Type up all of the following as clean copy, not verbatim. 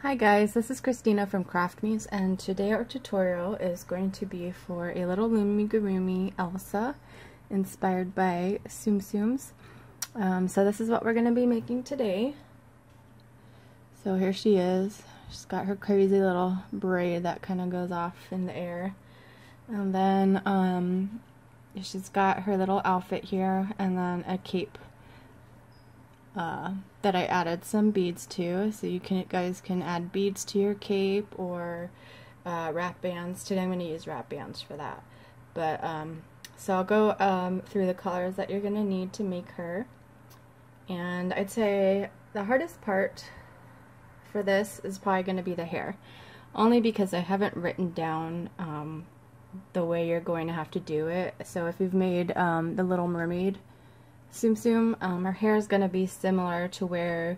Hi guys, this is Christina from craftmuse, and today our tutorial is going to be for a little Loomigurumi Elsa inspired by Tsum Tsums. So this is what we're going to be making today. So here she is. She's got her crazy little braid that kind of goes off in the air. And then she's got her little outfit here, and then a cape that I added some beads to, so you guys can add beads to your cape or wrap bands. Today I'm going to use wrap bands for that. But so I'll go through the colors that you're going to need to make her. And I'd say the hardest part for this is probably going to be the hair, only because I haven't written down the way you're going to have to do it. So if you've made the Little Mermaid Tsum Tsum, her hair is going to be similar to where,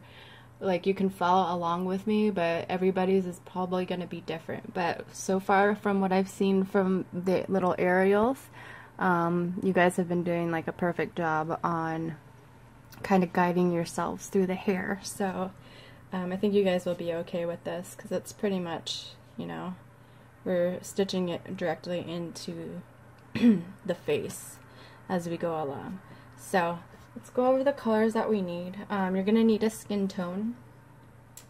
like, you can follow along with me, but everybody's is probably going to be different. But so far from what I've seen from the little aerials, you guys have been doing like a perfect job on kind of guiding yourselves through the hair. So I think you guys will be okay with this, because it's pretty much, you know, we're stitching it directly into the face as we go along. So let's go over the colors that we need. You're going to need a skin tone.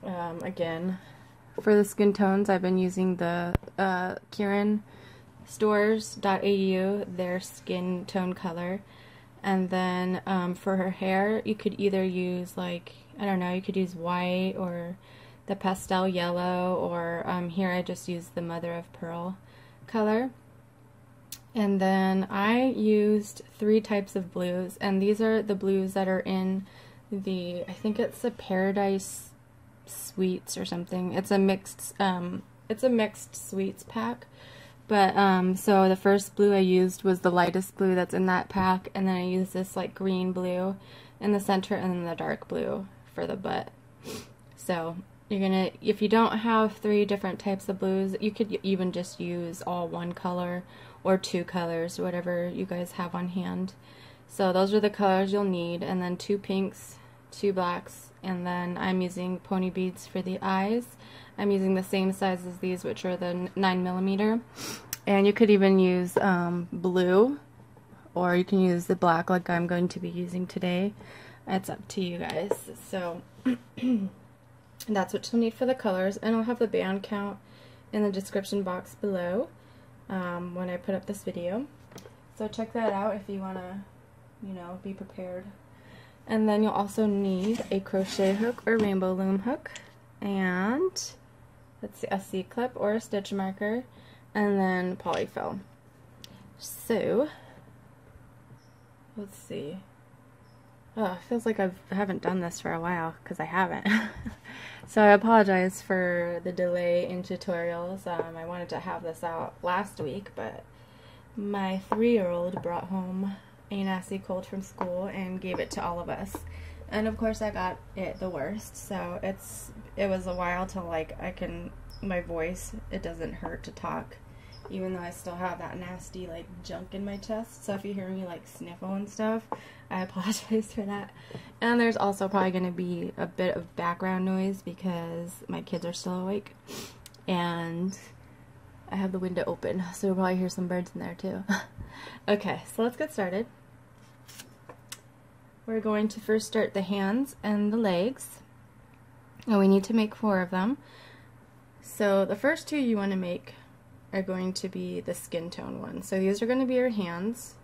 Again, for the skin tones, I've been using the stores.au, their skin tone color. And then for her hair, you could either use, like, I don't know, you could use white or the pastel yellow, or here I just used the mother of pearl color. And then I used 3 types of blues, and these are the blues that are in the, I think it's the Paradise Sweets or something. It's a mixed sweets pack. But so the first blue I used was the lightest blue that's in that pack, and then I used this like green blue in the center, and then the dark blue for the butt. So you're gonna, if you don't have 3 different types of blues, you could even just use all one color or 2 colors, whatever you guys have on hand. So those are the colors you'll need, and then 2 pinks, 2 blacks, and then I'm using pony beads for the eyes. I'm using the same size as these, which are the 9mm, and you could even use blue, or you can use the black like I'm going to be using today. It's up to you guys. So that's what you'll need for the colors, and I'll have the band count in the description box below when I put up this video. So check that out if you want to, you know, be prepared. And then you'll also need a crochet hook or rainbow loom hook, and let's see, a C-clip or a stitch marker, and then polyfill. So let's see. Oh, it feels like I haven't done this for a while, because I haven't. So I apologize for the delay in tutorials. I wanted to have this out last week, but my 3-year-old brought home a nasty cold from school and gave it to all of us. And of course I got it the worst, so it was a while till, like, my voice, it doesn't hurt to talk, even though I still have that nasty, like, junk in my chest. So if you hear me, like, sniffle and stuff, I apologize for that. And there's also probably going to be a bit of background noise because my kids are still awake, and I have the window open, so you'll probably hear some birds in there too. Okay, so let's get started. We're going to first start the hands and the legs, and we need to make 4 of them. So the first 2 you want to make are going to be the skin tone ones. So these are going to be your hands.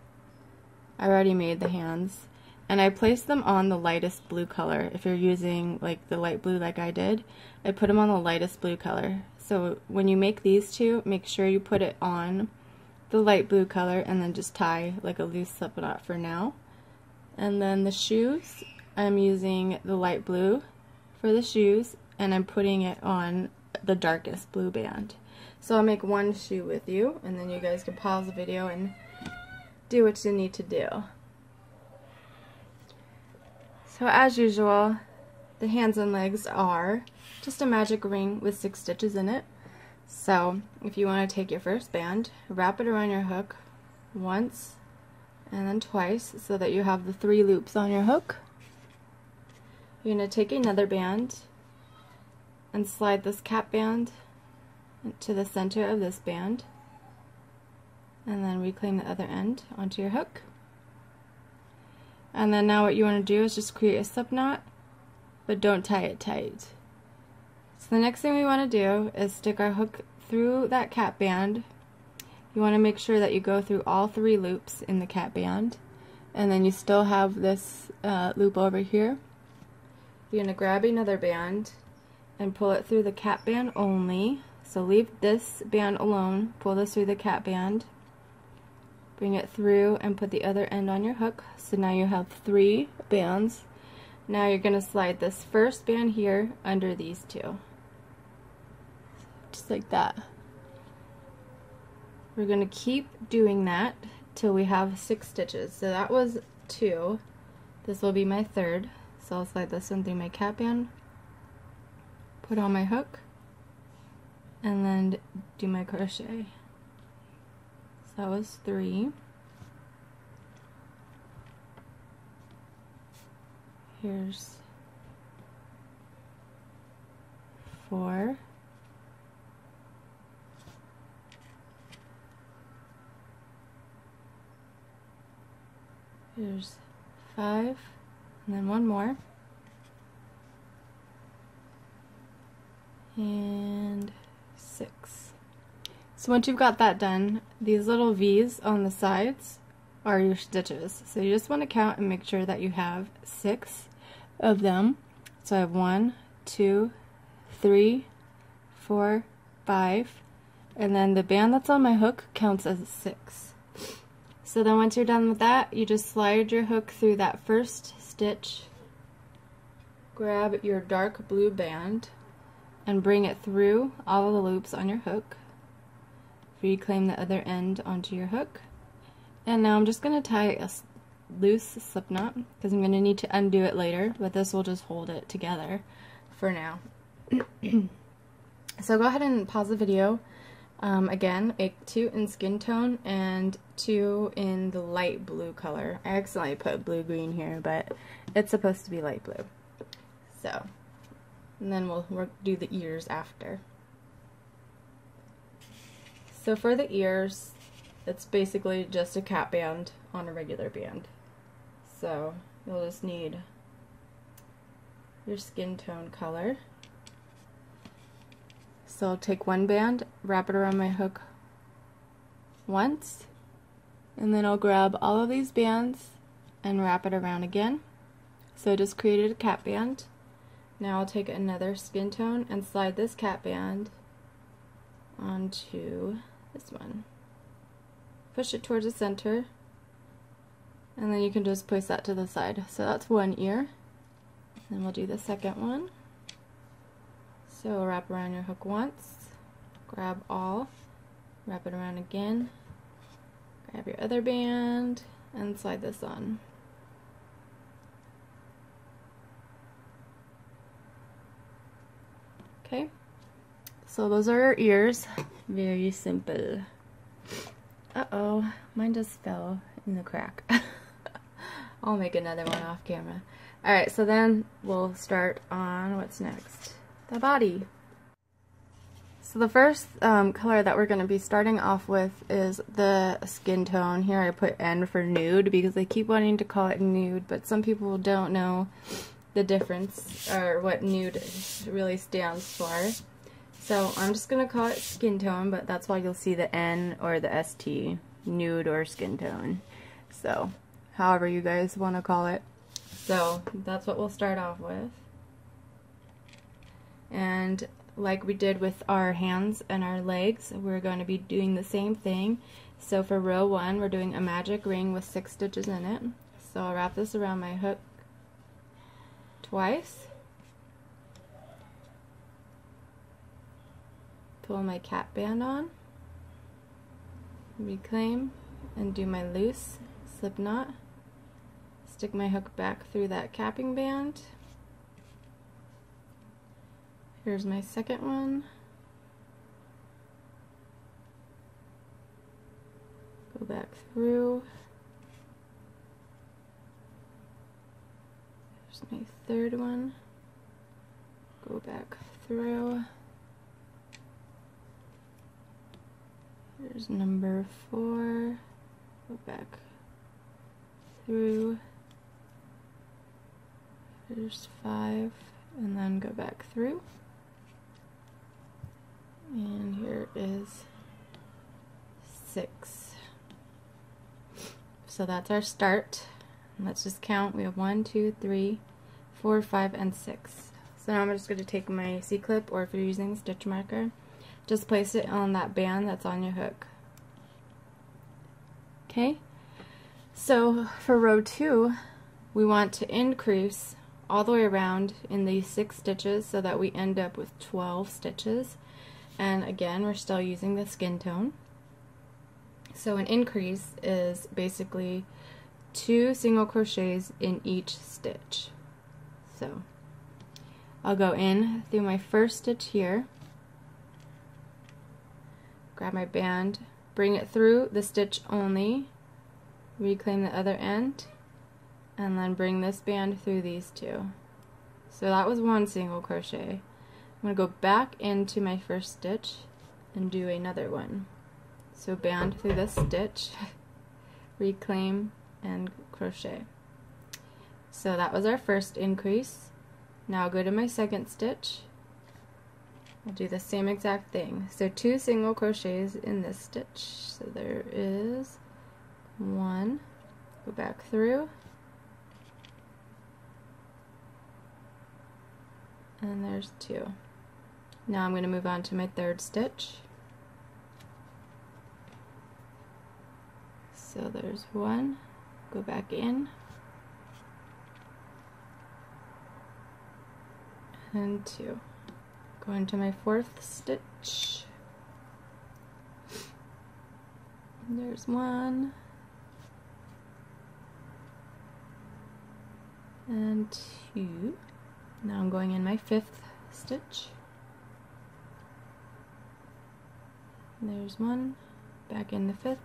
I already made the hands, and I placed them on the lightest blue color. If you're using like the light blue like I did, I put them on the lightest blue color. So when you make these 2, make sure you put it on the light blue color, and then just tie like a loose slip knot for now. And then the shoes, I'm using the light blue for the shoes, and I'm putting it on the darkest blue band. So I'll make 1 shoe with you, and then you guys can pause the video and do what you need to do. So as usual, the hands and legs are just a magic ring with 6 stitches in it. So if you want to take your first band, wrap it around your hook once and then twice, so that you have the 3 loops on your hook. You're going to take another band, and slide this cap band to the center of this band, and then reclaim the other end onto your hook. And then now what you want to do is just create a slip knot, but don't tie it tight. So the next thing we want to do is stick our hook through that cap band. You want to make sure that you go through all 3 loops in the cap band, and then you still have this loop over here. You're going to grab another band and pull it through the cap band only. So leave this band alone, pull this through the cap band, bring it through and put the other end on your hook. So now you have 3 bands. Now you're going to slide this first band here under these 2. Just like that. We're going to keep doing that till we have 6 stitches. So that was 2. This will be my 3rd. So I'll slide this one through my cap band, put on my hook, and then do my crochet. So that was 3. Here's 4. Here's 5, and then 1 more. And 6. So once you've got that done, these little V's on the sides are your stitches. So you just want to count and make sure that you have 6 of them. So I have 1, 2, 3, 4, 5, and then the band that's on my hook counts as 6. So then once you're done with that, you just slide your hook through that first stitch, grab your dark blue band, and bring it through all of the loops on your hook. Reclaim the other end onto your hook. And now I'm just going to tie a loose slip knot because I'm going to need to undo it later, but this will just hold it together for now. So go ahead and pause the video. Again, 2 in skin tone and 2 in the light blue color. I accidentally put blue green here, but it's supposed to be light blue. So, and then we'll do the ears after. So for the ears, it's basically just a cap band on a regular band. So you'll just need your skin tone color. So I'll take 1 band, wrap it around my hook once, and then I'll grab all of these bands and wrap it around again. So I just created a cap band. Now I'll take another skin tone and slide this cap band onto this one. Push it towards the center, and then you can just place that to the side. So that's 1 ear. Then we'll do the second one. So wrap around your hook once, grab all, wrap it around again, grab your other band, and slide this on. Okay, so those are our ears. Very simple. Uh-oh, mine just fell in the crack. I'll make another one off camera. Alright, so then we'll start on what's next. The body. So the first color that we're going to be starting off with is the skin tone. Here I put N for nude because they keep wanting to call it nude, but some people don't know the difference or what nude really stands for. So I'm just going to call it skin tone, but that's why you'll see the N or the ST, nude or skin tone. So however you guys want to call it. So that's what we'll start off with. And like we did with our hands and our legs, we're going to be doing the same thing. So for row 1, we're doing a magic ring with 6 stitches in it. So I'll wrap this around my hook twice, pull my cap band on, reclaim, and do my loose slip knot. Stick my hook back through that capping band. Here's my second one. Go back through. Here's my third one. Go back through. Here's number 4, go back through. Here's 5, and then go back through. And here is 6. So that's our start. Let's just count. We have 1, 2, 3, 4, 5, and 6. So now I'm just going to take my C-clip, or if you're using a stitch marker, just place it on that band that's on your hook. Okay? So for row 2, we want to increase all the way around in these 6 stitches so that we end up with 12 stitches. And again, we're still using the skin tone. So an increase is basically 2 single crochets in each stitch. So I'll go in through my first stitch here, grab my band, bring it through the stitch only, reclaim the other end, and then bring this band through these 2. So that was 1 single crochet. I'm going to go back into my first stitch and do another one. So band through this stitch, reclaim, and crochet. So that was our first increase. Now I'll go to my second stitch. I'll do the same exact thing. So 2 single crochets in this stitch. So there is 1, go back through, and there's 2. Now I'm going to move on to my third stitch. So there's 1, go back in, and 2. Go into my fourth stitch. There's 1, and 2. Now I'm going in my fifth stitch. There's 1, back in the fifth,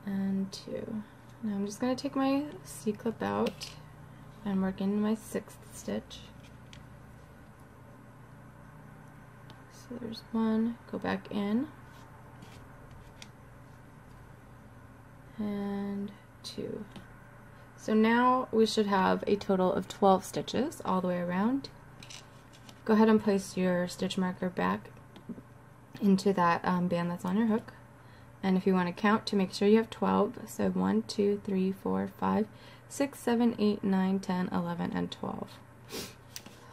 and 2. Now I'm just going to take my C-clip out and work in my sixth stitch. So there's 1, go back in, and 2. So now we should have a total of 12 stitches all the way around. Go ahead and place your stitch marker back into that band that's on your hook. And if you want to count to make sure you have 12, so 1, 2, 3, 4, 5, 6, 7, 8, 9, 10, 11, and 12.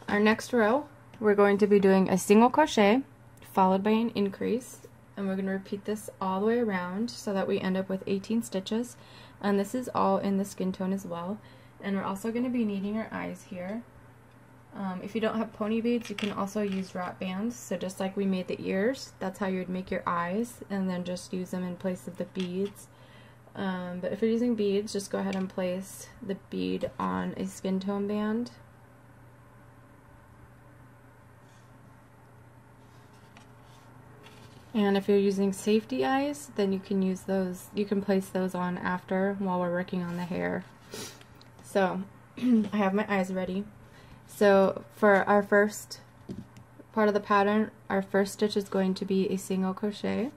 Our next row, we're going to be doing a single crochet followed by an increase, and we're going to repeat this all the way around so that we end up with 18 stitches. And this is all in the skin tone as well. And we're also going to be needing our eyes here. If you don't have pony beads, you can also use wrap bands. So just like we made the ears, that's how you would make your eyes, and then just use them in place of the beads. But if you're using beads, just go ahead and place the bead on a skin tone band. And if you're using safety eyes, then you can use those, you can place those on after while we're working on the hair. So I have my eyes ready. So for our first part of the pattern, our first stitch is going to be a single crochet.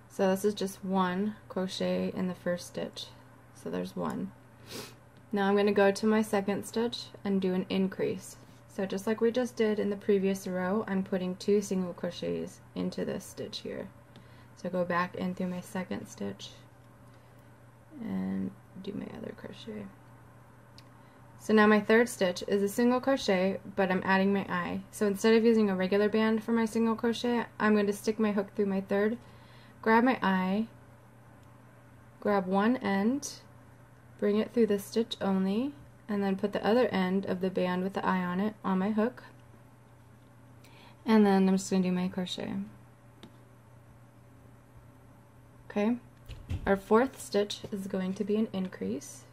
So this is just 1 crochet in the first stitch. So there's 1. Now I'm going to go to my second stitch and do an increase. So just like we just did in the previous row, I'm putting 2 single crochets into this stitch here. So go back in through my second stitch and do my other crochet. So now my third stitch is a single crochet, but I'm adding my eye. So instead of using a regular band for my single crochet, I'm going to stick my hook through my third, grab my eye, grab one end, bring it through the stitch only, and then put the other end of the band with the eye on it on my hook. And then I'm just going to do my crochet. Okay, our fourth stitch is going to be an increase.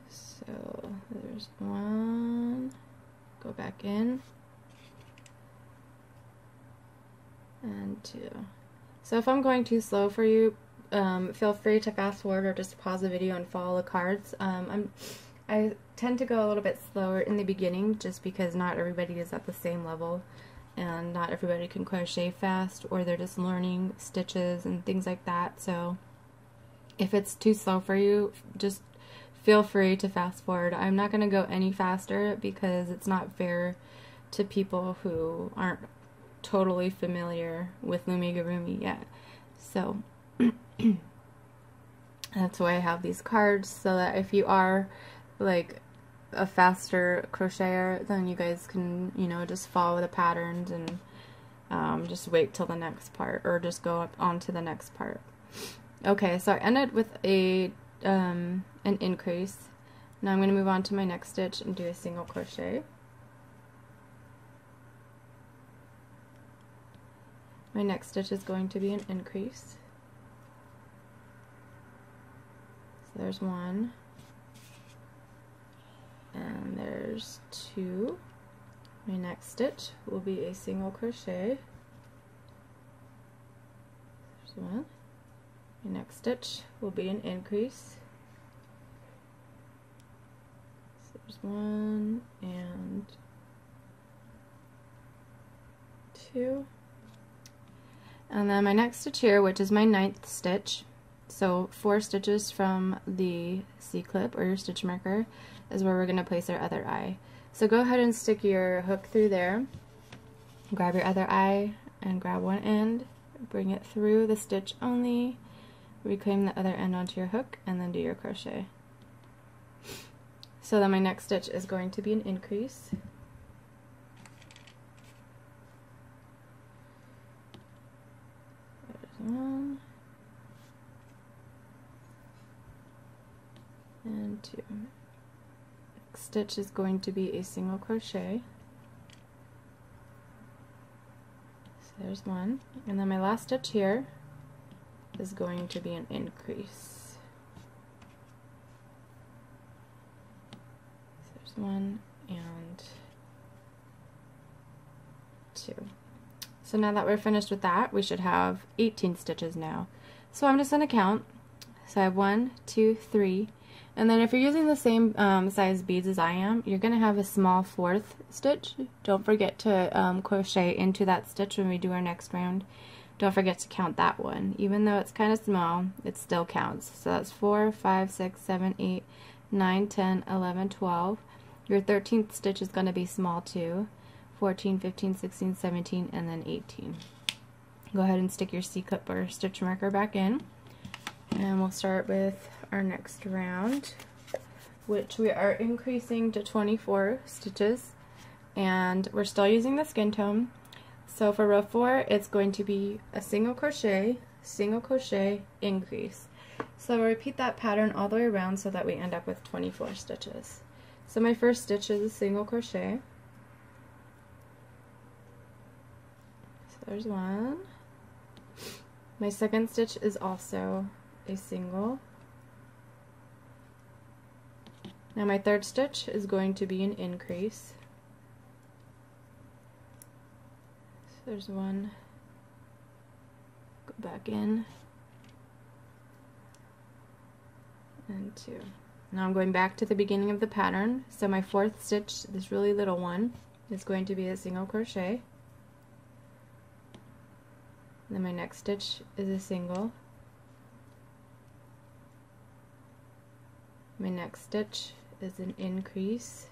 So there's 1, go back in, and 2. So if I'm going too slow for you, feel free to fast forward or just pause the video and follow the cards. I I tend to go a little bit slower in the beginning just because not everybody is at the same level and not everybody can crochet fast, or they're just learning stitches and things like that. So if it's too slow for you, just feel free to fast forward. I'm not going to go any faster because it's not fair to people who aren't totally familiar with Loomigurumi yet. So that's why I have these cards, so that if you are like a faster crocheter, then you guys can, you know, just follow the patterns and just wait till the next part, or just go up onto the next part. Okay, so I ended with an increase. Now I'm going to move on to my next stitch and do a single crochet. My next stitch is going to be an increase. So there's one, and there's two. My next stitch will be a single crochet. There's one. My next stitch will be an increase. So there's one and two. And then my next stitch here, which is my 9th stitch, so 4 stitches from the C-clip or your stitch marker, is where we're going to place our other eye. So go ahead and stick your hook through there, grab your other eye, and grab one end, bring it through the stitch only, reclaim the other end onto your hook, and then do your crochet. So then my next stitch is going to be an increase. One and two. Next stitch is going to be a single crochet. So there's one, and then my last stitch here is going to be an increase. So there's one and two. So now that we're finished with that, we should have 18 stitches now. So I'm just going to count. So I have 1, 2, 3, and then if you're using the same size beads as I am, you're going to have a small 4th stitch. Don't forget to crochet into that stitch when we do our next round. Don't forget to count that one. Even though it's kind of small, it still counts. So that's 4, 5, 6, 7, 8, 9, 10, 11, 12. Your 13th stitch is going to be small too. 14, 15, 16, 17, and then 18. Go ahead and stick your C-clip or stitch marker back in, and we'll start with our next round, which we are increasing to 24 stitches, and we're still using the skin tone. So for row 4, it's going to be a single crochet, increase. So we'll repeat that pattern all the way around so that we end up with 24 stitches. So my first stitch is a single crochet. There's one. My second stitch is also a single. Now my third stitch is going to be an increase. So there's one. Go back in. And two. Now I'm going back to the beginning of the pattern. So my 4th stitch, this really little one, is going to be a single crochet. Then my next stitch is a single. My next stitch is an increase.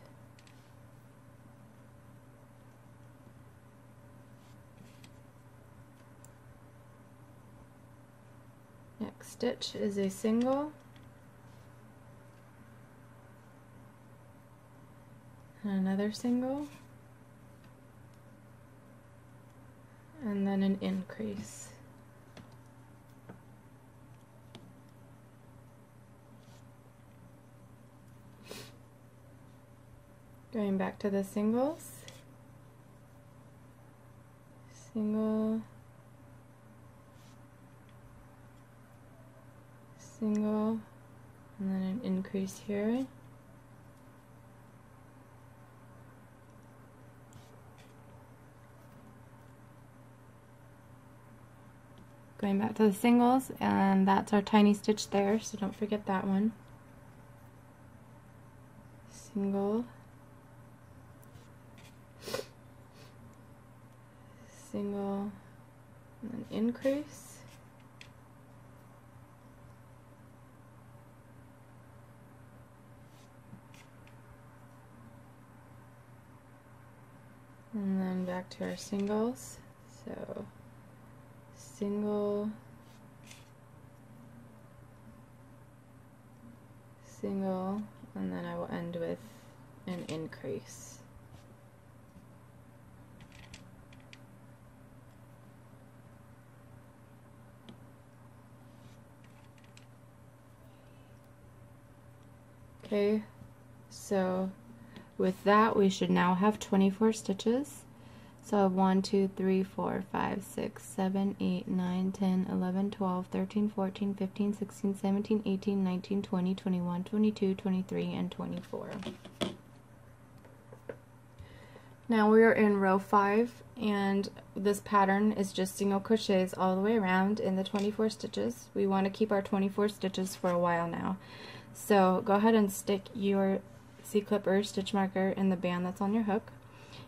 Next stitch is a single. And another single. And then an increase. Going back to the singles. Single, single, and then an increase here. Going back to the singles, and that's our tiny stitch there, so don't forget that one. single, single, and then increase, and then back to our singles. So single, single, and then I will end with an increase. Okay, so with that we should now have 24 stitches. So 1, 2, 3, 4, 5, 6, 7, 8, 9, 10, 11, 12, 13, 14, 15, 16, 17, 18, 19, 20, 21, 22, 23, and 24. Now we are in row 5, and this pattern is just single crochets all the way around in the 24 stitches. We want to keep our 24 stitches for a while now. So go ahead and stick your C-clip or stitch marker in the band that's on your hook.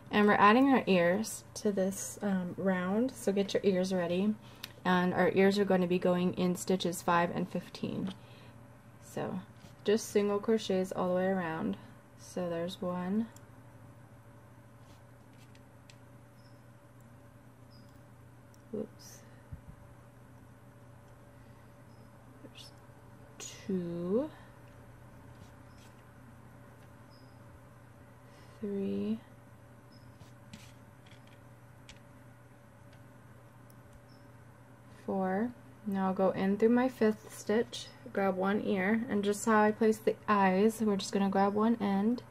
And we're adding our ears to this round, so get your ears ready. And our ears are going to be going in stitches 5 and 15. So just single crochets all the way around. So there's 1, oops, there's 2, 3, 4. Now I'll go in through my 5th stitch, grab one ear, and just how I place the eyes, we're just going to grab one end,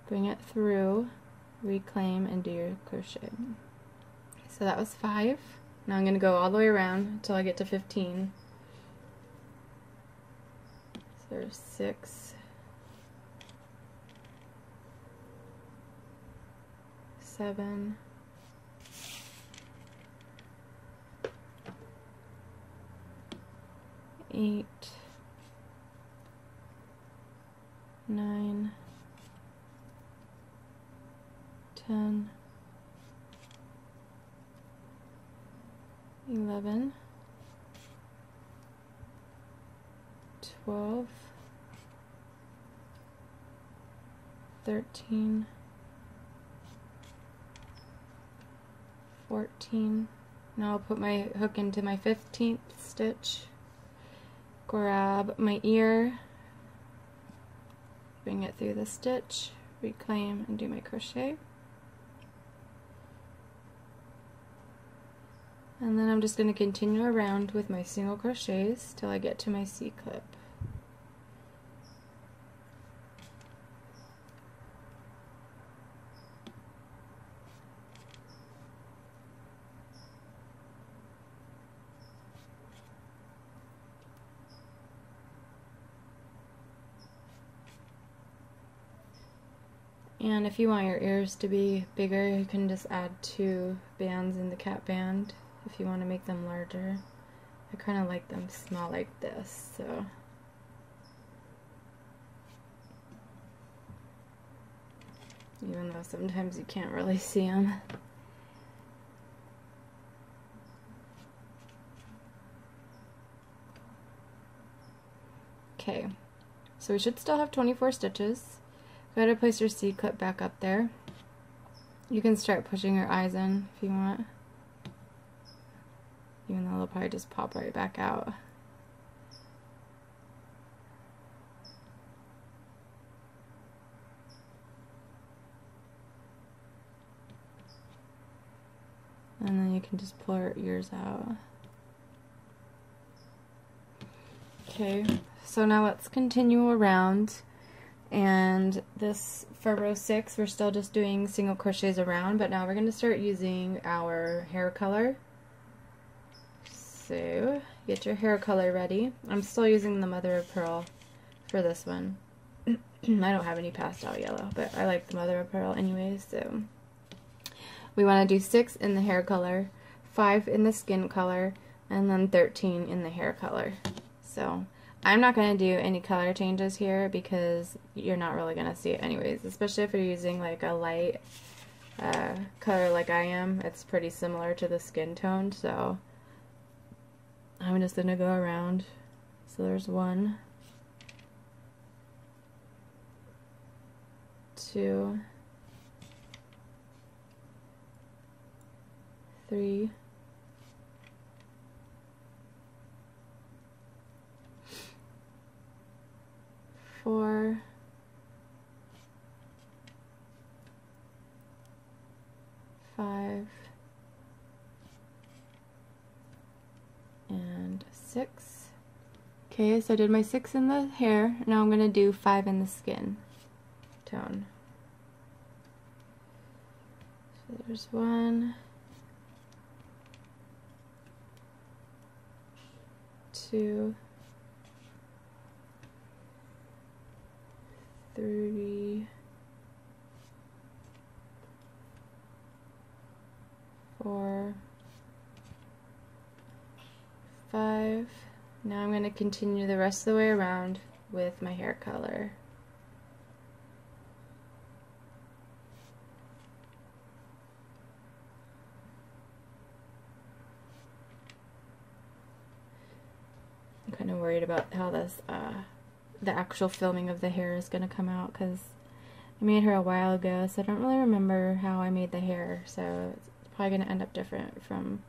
bring it through, reclaim, and do your crochet. So that was 5. Now I'm going to go all the way around until I get to 15. So there's 6, 7, 8, 9, 10, 11, 12, 13, 14. Now I'll put my hook into my 15th stitch, grab my ear, bring it through the stitch, reclaim, and do my crochet. And then I'm just going to continue around with my single crochets till I get to my C-clip. And if you want your ears to be bigger, you can just add 2 bands in the cap band if you want to make them larger. I kind of like them small like this, so. Even though sometimes you can't really see them. Okay, so we should still have 24 stitches. Go ahead and place your C-clip back up there. You can start pushing your eyes in if you want, even though they'll probably just pop right back out. And then you can just pull your ears out. Okay, so now let's continue around. And this, for row 6, we're still just doing single crochets around, but now we're going to start using our hair color. So, get your hair color ready. I'm still using the mother of pearl for this one. I don't have any pastel yellow, but I like the mother of pearl anyways, so. We want to do 6 in the hair color, 5 in the skin color, and then 13 in the hair color. So, I'm not going to do any color changes here because you're not really going to see it anyways, especially if you're using like a light color like I am. It's pretty similar to the skin tone, so I'm just going to go around. So there's 1, 2, 3, 4, 5, and 6. Okay, so I did my 6 in the hair. Now I'm going to do 5 in the skin tone. So there's 1, 2, 3, 4, 5. Now I'm going to continue the rest of the way around with my hair color. I'm kind of worried about how this, the actual filming of the hair is going to come out, because I made her a while ago, so I don't really remember how I made the hair, so it's probably going to end up different from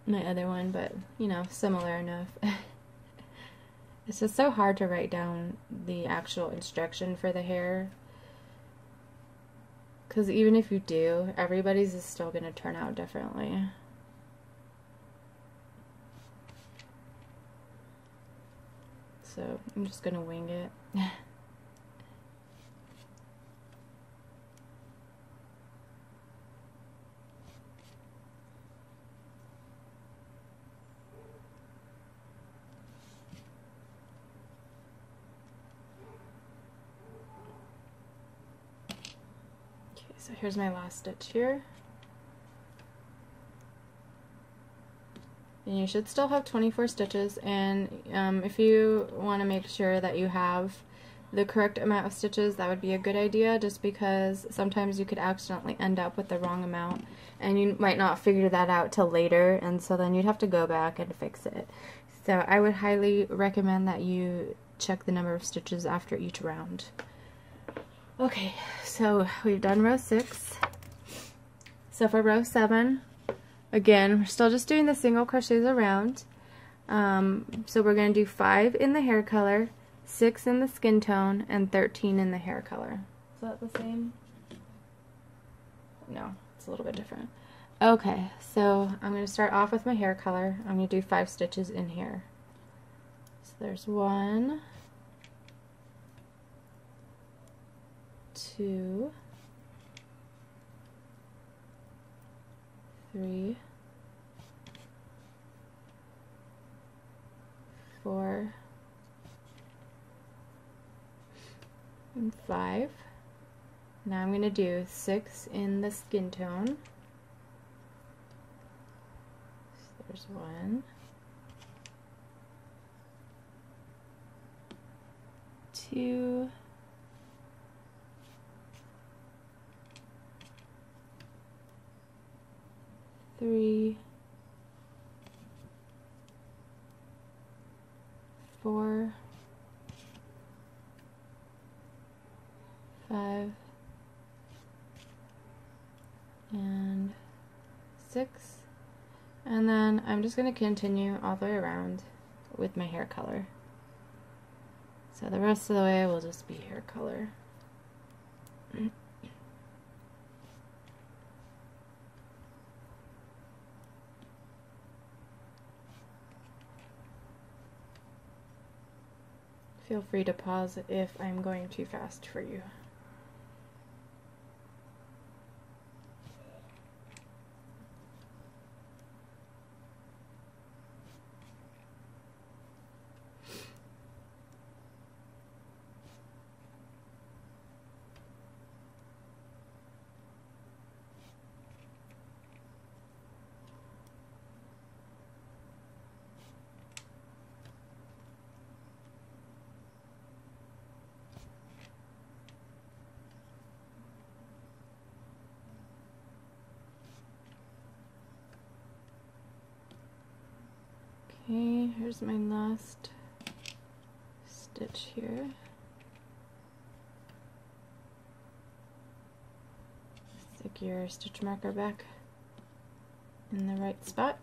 my other one, but you know, similar enough. It's just so hard to write down the actual instruction for the hair, because even if you do, everybody's is still going to turn out differently. So I'm just going to wing it. So here's my last stitch here. And you should still have 24 stitches, and if you want to make sure that you have the correct amount of stitches, that would be a good idea, just because sometimes you could accidentally end up with the wrong amount and you might not figure that out till later, and so then you'd have to go back and fix it. So I would highly recommend that you check the number of stitches after each round. Okay, so we've done row 6. So for row 7, again, we're still just doing the single crochets around. So we're going to do 5 in the hair color, 6 in the skin tone, and 13 in the hair color. Is that the same? No, it's a little bit different. Okay, so I'm going to start off with my hair color. I'm going to do 5 stitches in here. So there's 1, 2, 3, 4, and 5. Now I'm going to do 6 in the skin tone. So there's 1, 2, 3, 4, 5, and 6. And then I'm just going to continue all the way around with my hair color. So the rest of the way will just be hair color. Feel free to pause if I'm going too fast for you. Okay, here's my last stitch here. Stick your stitch marker back in the right spot.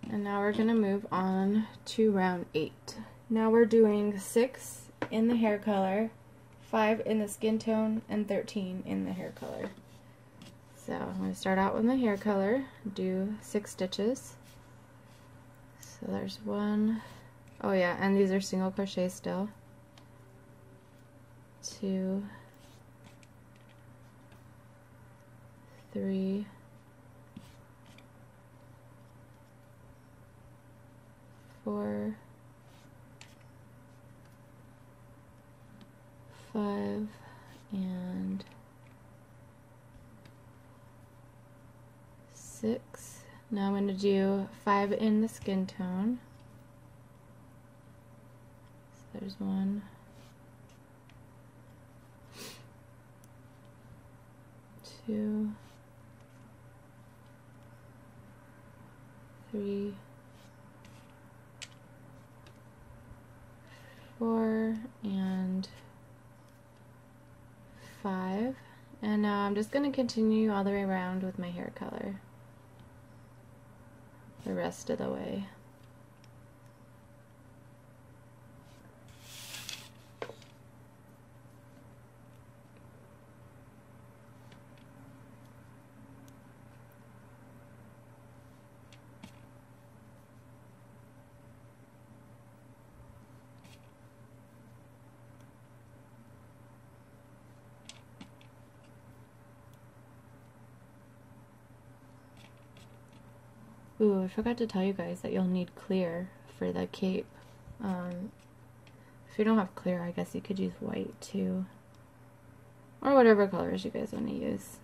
And now we're going to move on to round 8. Now we're doing 6 in the hair color, 5 in the skin tone, and 13 in the hair color. So I'm going to start out with the hair color, do 6 stitches. So there's 1, oh yeah, and these are single crochet still. 2, 3, 4, 5, and 6. Now I'm going to do 5 in the skin tone. So there's 1, 2, 3, 4, and 5. And now I'm just going to continue all the way around with my hair color the rest of the way. Ooh, I forgot to tell you guys that you'll need clear for the cape. If you don't have clear, I guess you could use white too. Or whatever colors you guys want to use.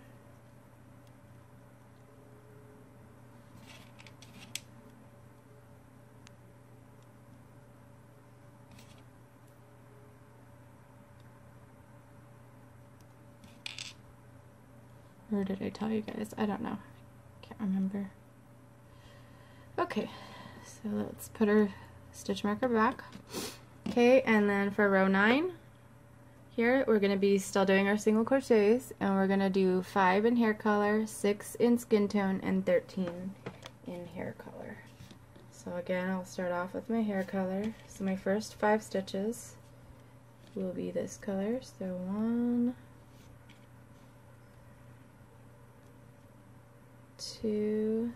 Or did I tell you guys? I don't know. Can't remember. Okay, so let's put our stitch marker back. Okay, and then for row 9, here we're going to be still doing our single crochets, and we're going to do 5 in hair color, 6 in skin tone, and 13 in hair color. So again, I'll start off with my hair color. So my first 5 stitches will be this color. So 1, 2,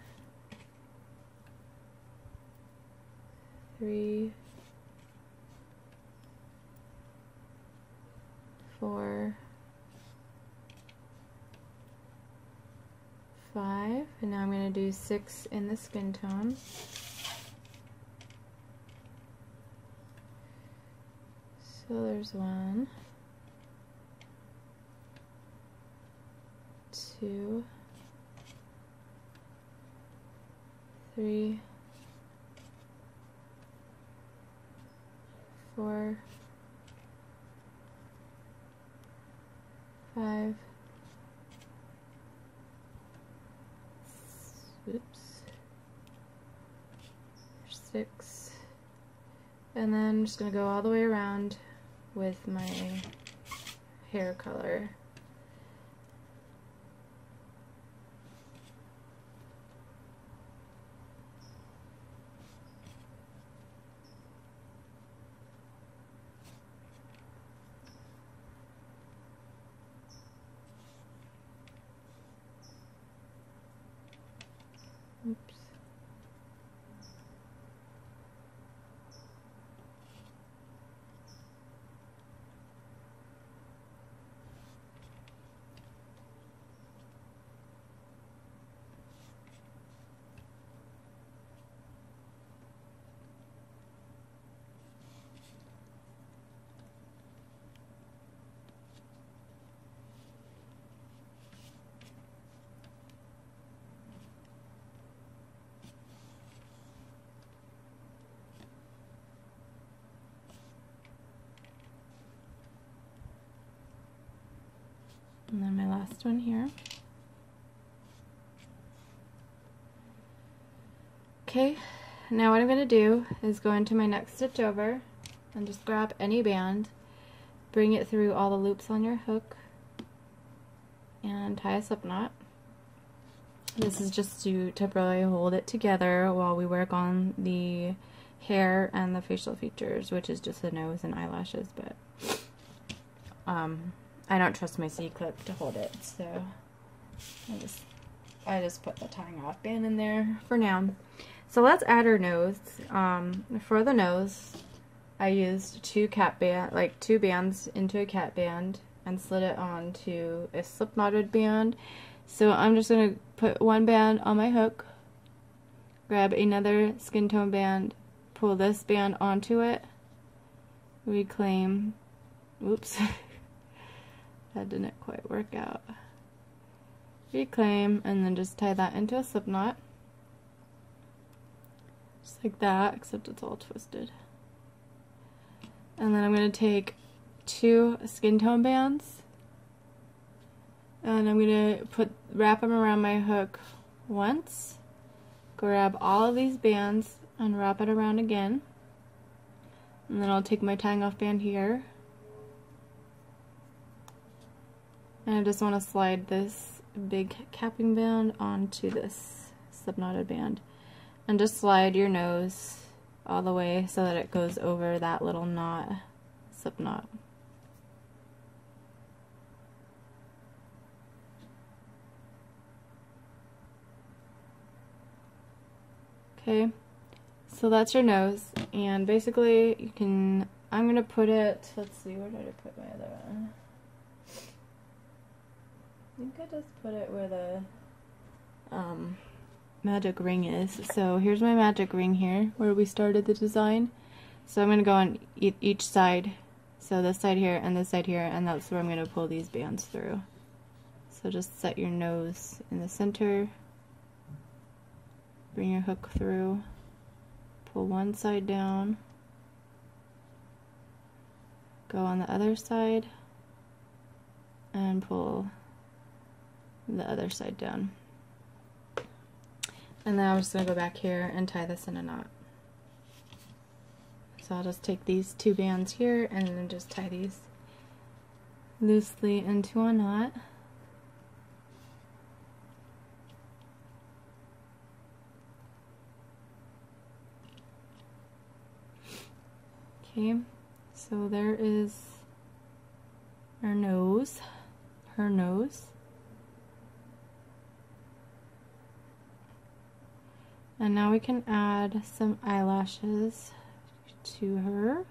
3, 4, 5, and now I'm going to do 6 in the skin tone. So there's 1, 2, 3, 4, 5, oops, 6, and then I'm just going to go all the way around with my hair color. Oops. And then my last one here. Okay, now what I'm going to do is go into my next stitch over and just grab any band, bring it through all the loops on your hook, and tie a slip knot. This is just to temporarily hold it together while we work on the hair and the facial features, which is just the nose and eyelashes, but I don't trust my C-clip to hold it, so I just put the tying off band in there for now. So let's add her nose. For the nose, I used two bands into a cat band and slid it onto a slip knotted band. So I'm just going to put one band on my hook, grab another skin tone band, pull this band onto it, reclaim, oops, that didn't quite work out, reclaim, and then just tie that into a slip knot, just like that, except it's all twisted. And then I'm going to take two skin tone bands, and I'm going to wrap them around my hook once, grab all of these bands and wrap it around again, and then I'll take my tying off band here, and I just want to slide this big capping band onto this slip knotted band, and just slide your nose all the way so that it goes over that little knot, slip knot. Okay, so that's your nose, and basically you can, I'm gonna put it, let's see, where did I put my other one? I think I just put it where the magic ring is. So here's my magic ring here, where we started the design. So I'm gonna go on each side, so this side here and this side here, and that's where I'm gonna pull these bands through. So just set your nose in the center. Bring your hook through, pull one side down, go on the other side, and pull the other side down. And then I'm just going to go back here and tie this in a knot. So I'll just take these two bands here and then just tie these loosely into a knot. Okay, so there is her nose, and now we can add some eyelashes to her.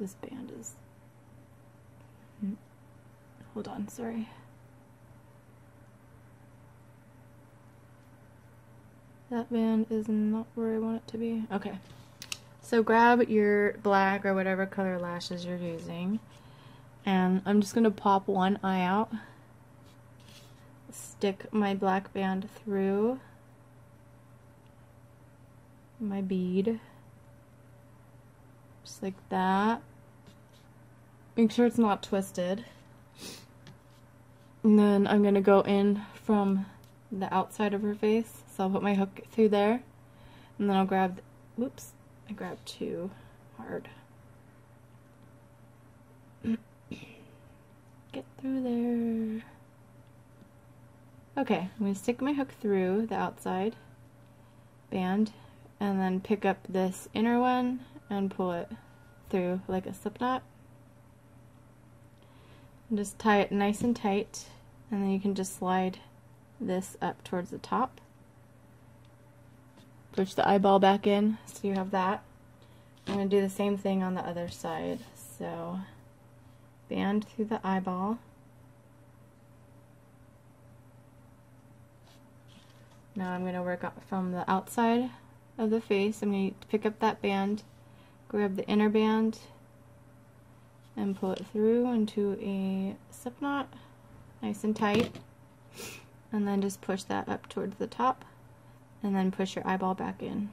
This band is, hold on, sorry. That band is not where I want it to be. Okay. So grab your black or whatever color lashes you're using, and I'm just going to pop one eye out, stick my black band through my bead, just like that. Make sure it's not twisted. And then I'm going to go in from the outside of her face, so I'll put my hook through there, and then I'll grab, whoops, I grabbed too hard. Get through there. Okay, I'm going to stick my hook through the outside band and then pick up this inner one and pull it through like a slip knot. And just tie it nice and tight, and then you can just slide this up towards the top. Push the eyeball back in, so you have that. I'm going to do the same thing on the other side. So, band through the eyeball. Now I'm going to work up from the outside of the face. I'm going to pick up that band, grab the inner band, and pull it through into a slip knot, nice and tight. And then just push that up towards the top. And then push your eyeball back in.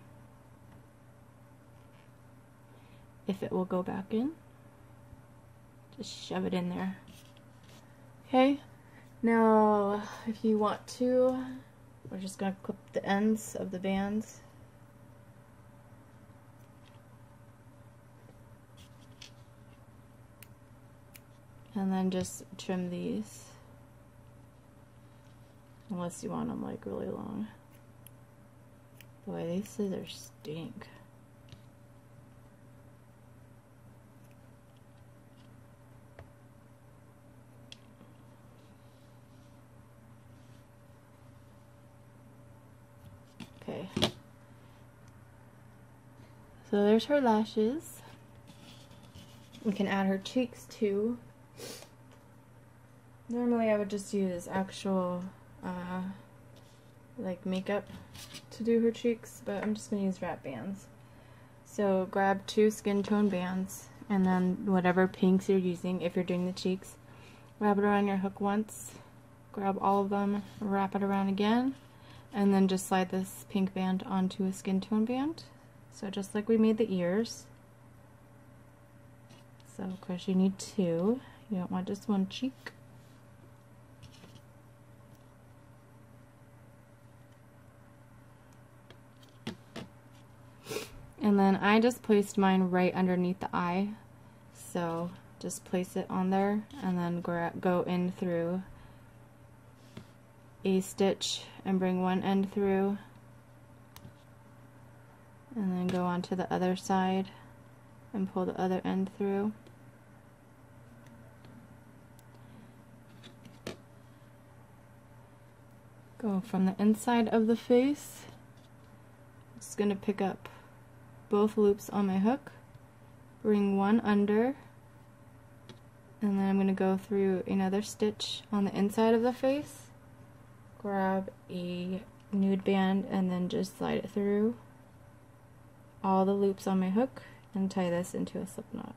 If it will go back in, just shove it in there. Okay, now if you want to, we're just going to clip the ends of the bands And then just trim these. Unless you want them like really long. Boy, these scissors stink. Okay. So there's her lashes. We can add her cheeks too. Normally I would just use actual like makeup to do her cheeks, but I'm just going to use wrap bands. So grab 2 skin tone bands, and then whatever pinks you're using, if you're doing the cheeks, wrap it around your hook once, grab all of them, wrap it around again, and then just slide this pink band onto a skin tone band. So just like we made the ears. So of course you need 2. You don't want just one cheek. And then I just placed mine right underneath the eye. So just place it on there and then go in through a stitch and bring one end through. And then go on to the other side and pull the other end through. Go from the inside of the face. I'm just going to pick up both loops on my hook, bring one under, and then I'm going to go through another stitch on the inside of the face, grab a nude band, and then just slide it through all the loops on my hook and tie this into a slip knot.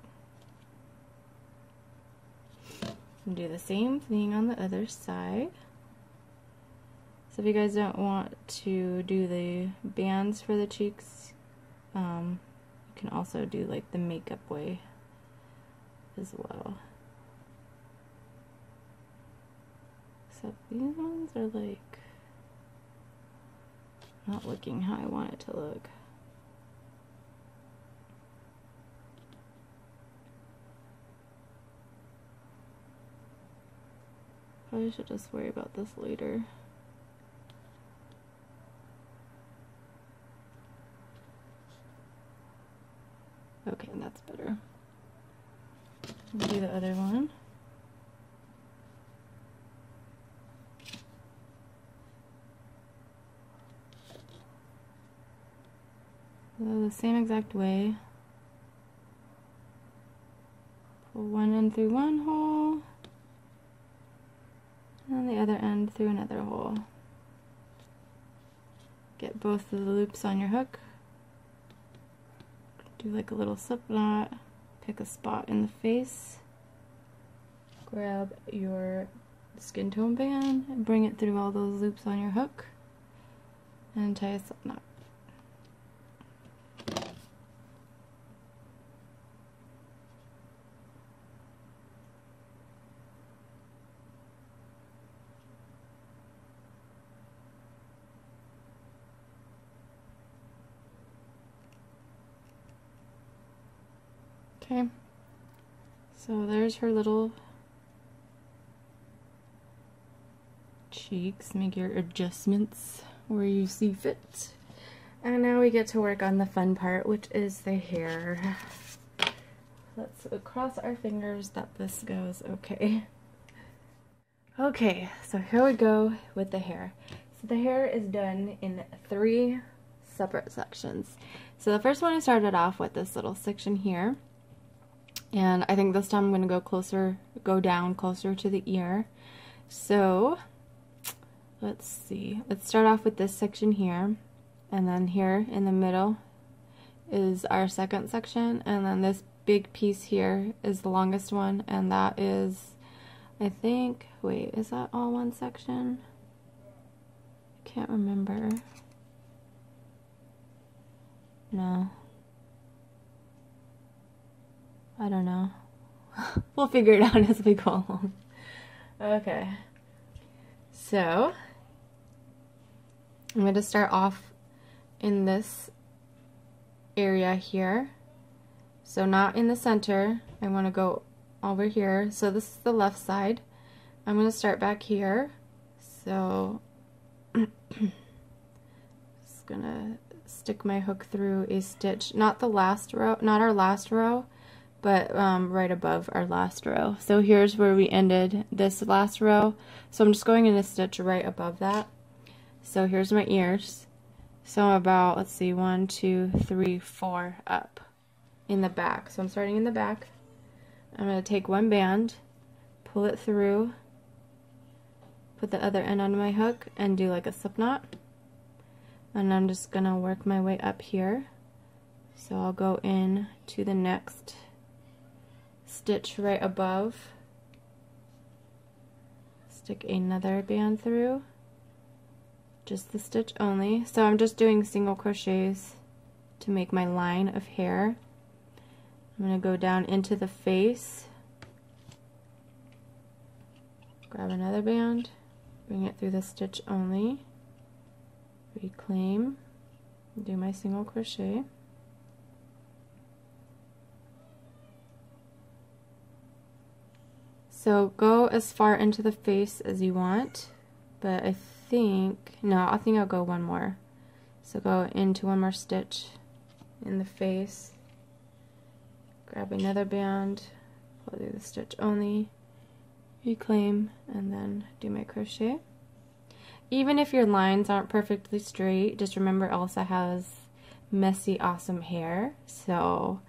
And do the same thing on the other side. So if you guys don't want to do the bands for the cheeks, you can also do like the makeup way as well. Except these ones are like not looking how I want it to look. Probably should just worry about this later. Okay, that's better. We'll do the other one. So the same exact way. Pull one end through one hole, and the other end through another hole. Get both of the loops on your hook. Do like a little slip knot, pick a spot in the face, grab your skin tone band and bring it through all those loops on your hook and tie a slip knot. Okay, so there's her little cheeks. Make your adjustments where you see fit. And now we get to work on the fun part, which is the hair. Let's cross our fingers that this goes okay. Okay, so here we go with the hair. So the hair is done in 3 separate sections. So the first one I started off with this little section here. And I think this time I'm going to go down closer to the ear. So let's see. Let's start off with this section here. And then here in the middle is our second section. And then this big piece here is the longest one. And that is, I think, wait, is that all one section? I can't remember. No. I don't know. We'll figure it out as we go along. Okay. So, I'm going to start off in this area here. So not in the center. I want to go over here. So this is the left side. I'm going to start back here. So just going to stick my hook through a stitch, not the last row, not our last row, but right above our last row. So here's where we ended this last row. So I'm just going in a stitch right above that. So here's my ears. So I'm about, let's see, 1, 2, 3, 4 up in the back. So I'm starting in the back. I'm going to take one band, pull it through, put the other end on my hook, and do like a slip knot. And I'm just going to work my way up here. So I'll go in to the next stitch right above, stick another band through, just the stitch only. So I'm just doing single crochets to make my line of hair. I'm going to go down into the face, grab another band, bring it through the stitch only, reclaim, do my single crochet. So go as far into the face as you want, but I think I'll go one more. So go into one more stitch in the face, grab another band, pull through the stitch only, reclaim, and then do my crochet. Even if your lines aren't perfectly straight, just remember Elsa has messy, awesome hair. So,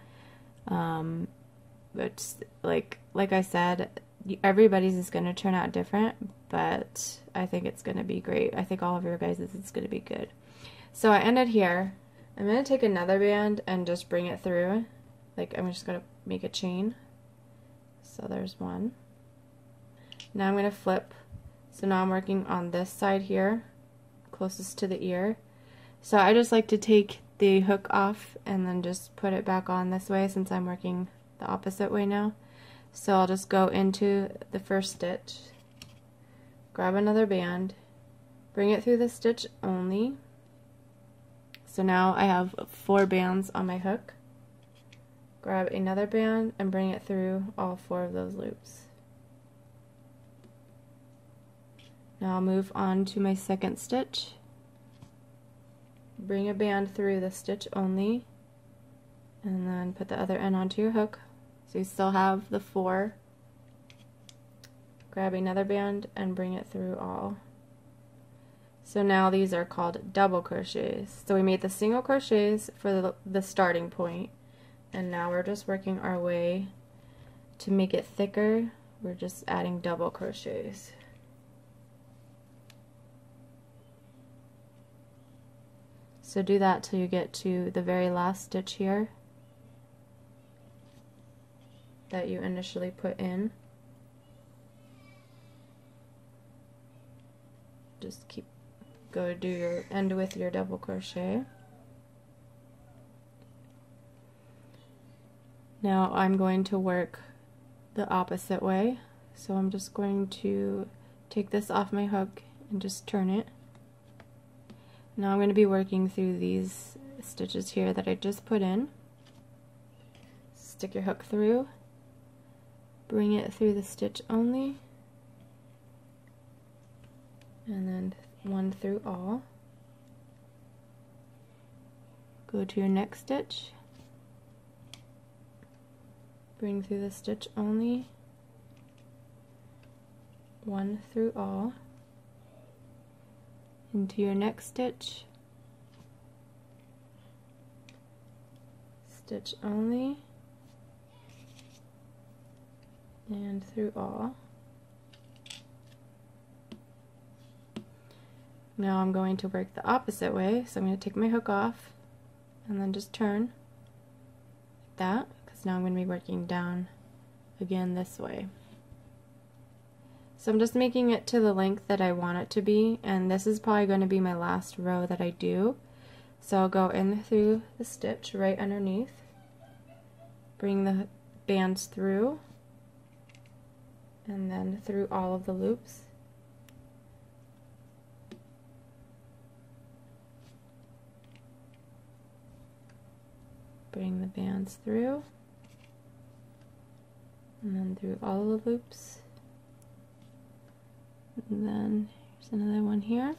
it's like I said, everybody's is going to turn out different, but I think it's going to be great. I think all of your guys' is going to be good. So I ended here. I'm going to take another band and just bring it through. Like, I'm just going to make a chain. So there's one. Now I'm going to flip. So now I'm working on this side here, closest to the ear. So I just like to take the hook off and then just put it back on this way, since I'm working the opposite way now. So I'll just go into the first stitch, grab another band, bring it through the stitch only. So now I have 4 bands on my hook. Grab another band and bring it through all 4 of those loops. Now I'll move on to my second stitch, bring a band through the stitch only, and then put the other end onto your hook. So you still have the 4. Grab another band and bring it through all. So now these are called double crochets. So we made the single crochets for the starting point, and now we're just working our way to make it thicker. We're just adding double crochets. So do that till you get to the very last stitch here that you initially put in. Just go do your end with your double crochet. Now I'm going to work the opposite way. So I'm just going to take this off my hook and just turn it. Now I'm going to be working through these stitches here that I just put in. Stick your hook through, bring it through the stitch only, and then one through all. Go to your next stitch, bring through the stitch only, one through all, into your next stitch, stitch only, and through all. Now I'm going to work the opposite way, so I'm going to take my hook off and then just turn like that, because now I'm going to be working down again this way. So I'm just making it to the length that I want it to be, and this is probably going to be my last row that I do. So I'll go in through the stitch right underneath, bring the bands through, and then through all of the loops. Bring the bands through, and then through all the loops, and then here's another one here.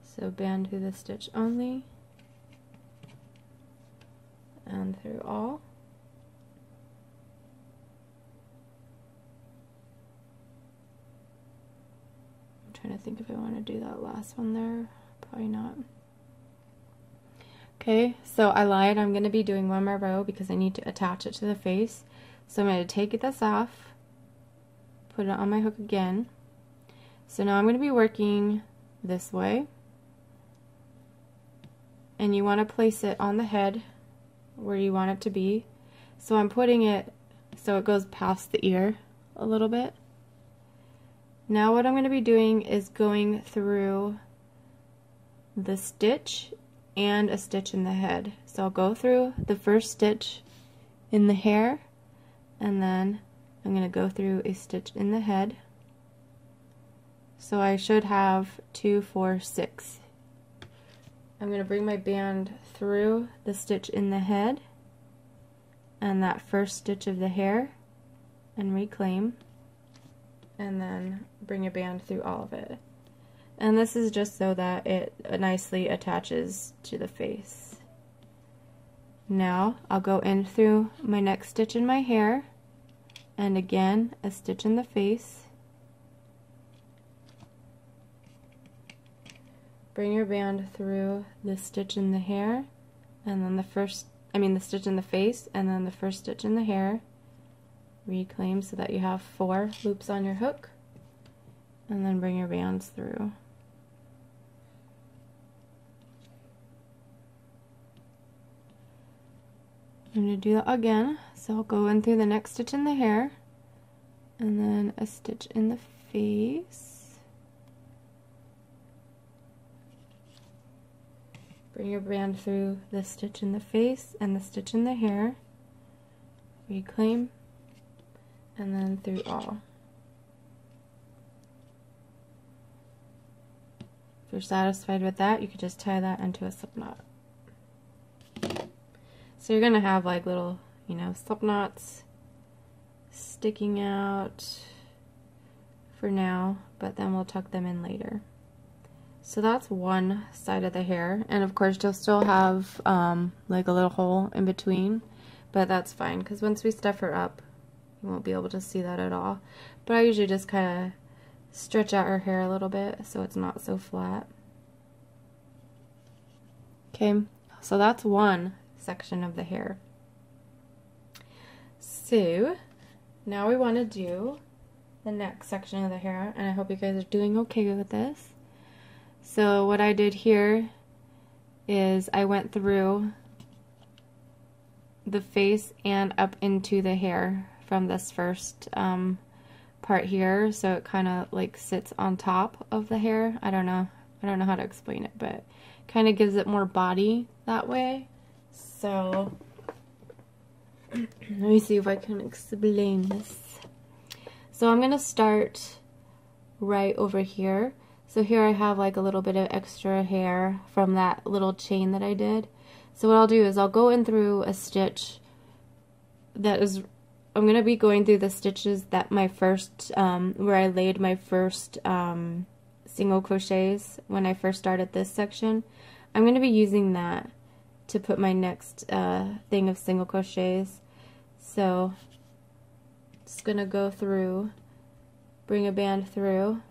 So band through the stitch only, and through all. I'm trying to think if I want to do that last one there. Probably not. Okay, so I lied. I'm going to be doing one more row because I need to attach it to the face. So I'm going to take this off, put it on my hook again. So now I'm going to be working this way. And you want to place it on the head where you want it to be. So I'm putting it so it goes past the ear a little bit. Now what I'm going to be doing is going through the stitch and a stitch in the head. So I'll go through the first stitch in the hair, and then I'm going to go through a stitch in the head. So I should have 2, 4, 6. I'm going to bring my band through the stitch in the head and that first stitch of the hair and reclaim, and then bring a band through all of it. And this is just so that it nicely attaches to the face. Now I'll go in through my next stitch in my hair, and again a stitch in the face. Bring your band through the stitch in the hair, and then the stitch in the face, and then the first stitch in the hair. Reclaim so that you have 4 loops on your hook, and then bring your bands through. I'm going to do that again, so I'll go in through the next stitch in the hair, and then a stitch in the face. Bring your band through the stitch in the face and the stitch in the hair, reclaim, and then through all. If you're satisfied with that, you could just tie that into a slip knot. So you're gonna have like little, slip knots sticking out for now, but then we'll tuck them in later. So that's one side of the hair, and of course you'll still have like a little hole in between, but that's fine because once we stuff her up, you won't be able to see that at all. But I usually just kind of stretch out her hair a little bit so it's not so flat. Okay, so that's one section of the hair. So now we want to do the next section of the hair, and I hope you guys are doing okay with this. So what I did here is I went through the face and up into the hair from this first part here, so it kind of like sits on top of the hair. I don't know how to explain it, but kind of gives it more body that way. So let me see if I can explain this. So I'm going to start right over here. So here I have like a little bit of extra hair from that little chain that I did. So what I'll do is I'll go in through a stitch that is, I'm going to be going through the stitches that my first, where I laid my first single crochets when I first started this section. I'm going to be using that to put my next thing of single crochets. So just going to go through, bring a band through,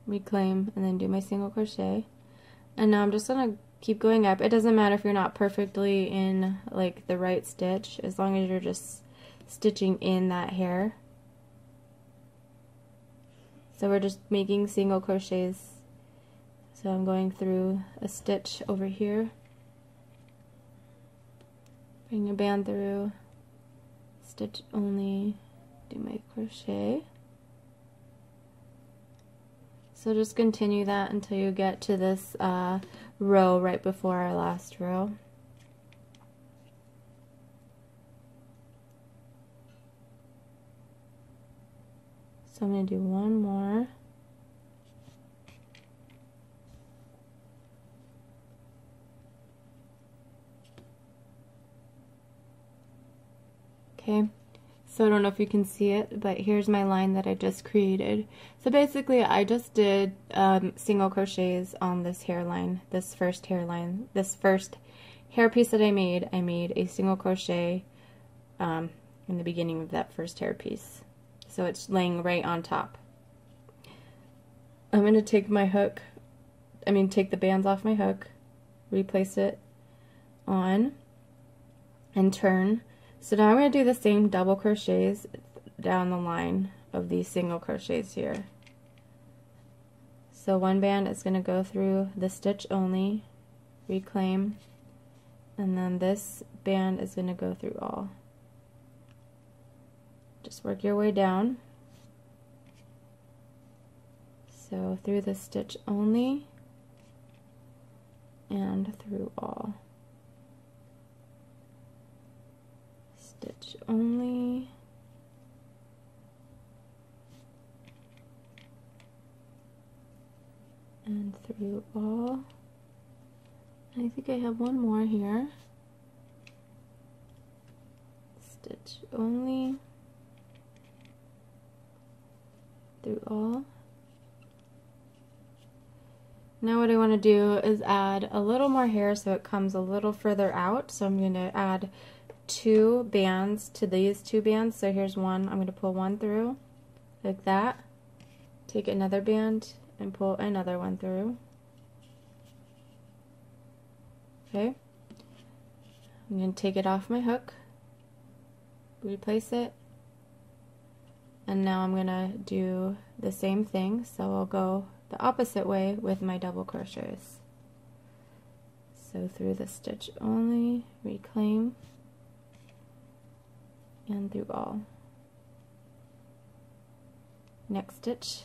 reclaim, and then do my single crochet. And now I'm just going to keep going up. It doesn't matter if you're not perfectly in like the right stitch, as long as you're just stitching in that hair. So we're just making single crochets. So I'm going through a stitch over here, bring a band through, stitch only, do my crochet. So just continue that until you get to this row right before our last row. So I'm going to do one more. Okay, so I don't know if you can see it, but here's my line that I just created. So basically I just did single crochets on this hairline, this first hairpiece that I made a single crochet in the beginning of that first hairpiece. So it's laying right on top. I'm going to take my hook, take the bands off my hook, replace it on, and turn. So now I'm going to do the same double crochets down the line of these single crochets here. So one band is going to go through the stitch only, reclaim, and then this band is going to go through all. Just work your way down. So through the stitch only and through all. Stitch only and through all. I think I have one more here. Stitch only through all. Now what I want to do is add a little more hair so it comes a little further out. So I'm going to add 2 bands to these 2 bands. So here's one. I'm going to pull one through like that. Take another band and pull another one through. Okay. I'm going to take it off my hook, replace it, and now I'm going to do the same thing. So I'll go the opposite way with my double crochets. So through the stitch only, reclaim, and through all. Next stitch,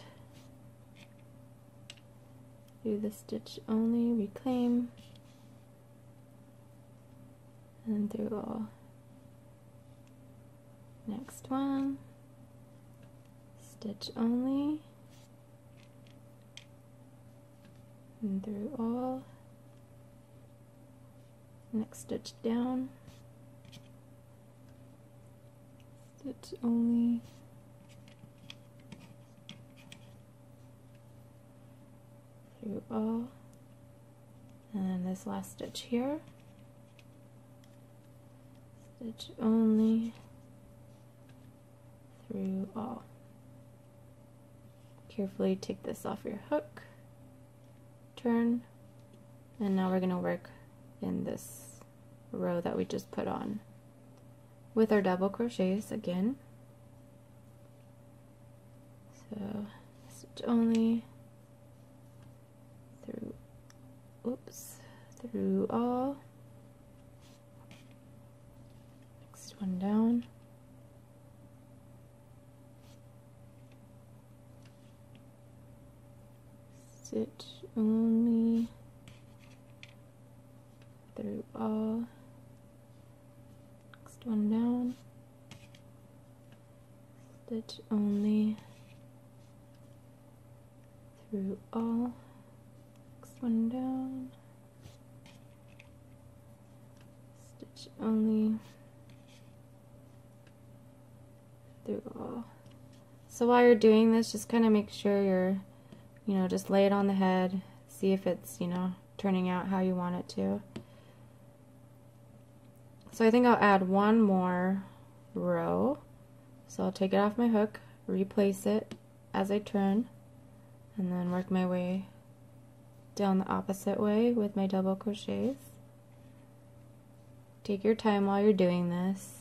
through the stitch only, reclaim, and through all. Next one, stitch only, and through all. Next stitch down, stitch only, through all, and then this last stitch here, stitch only, through all. Carefully take this off your hook, turn, and now we're going to work in this row that we just put on with our double crochets again. So stitch only, through all, next one down, stitch only, through all, next one down, stitch only, through all, next one down, stitch only, through all. So while you're doing this, just kind of make sure you're, just lay it on the head, see if it's, turning out how you want it to. So I think I'll add one more row. So I'll take it off my hook, replace it as I turn, and then work my way down the opposite way with my double crochets. Take your time while you're doing this.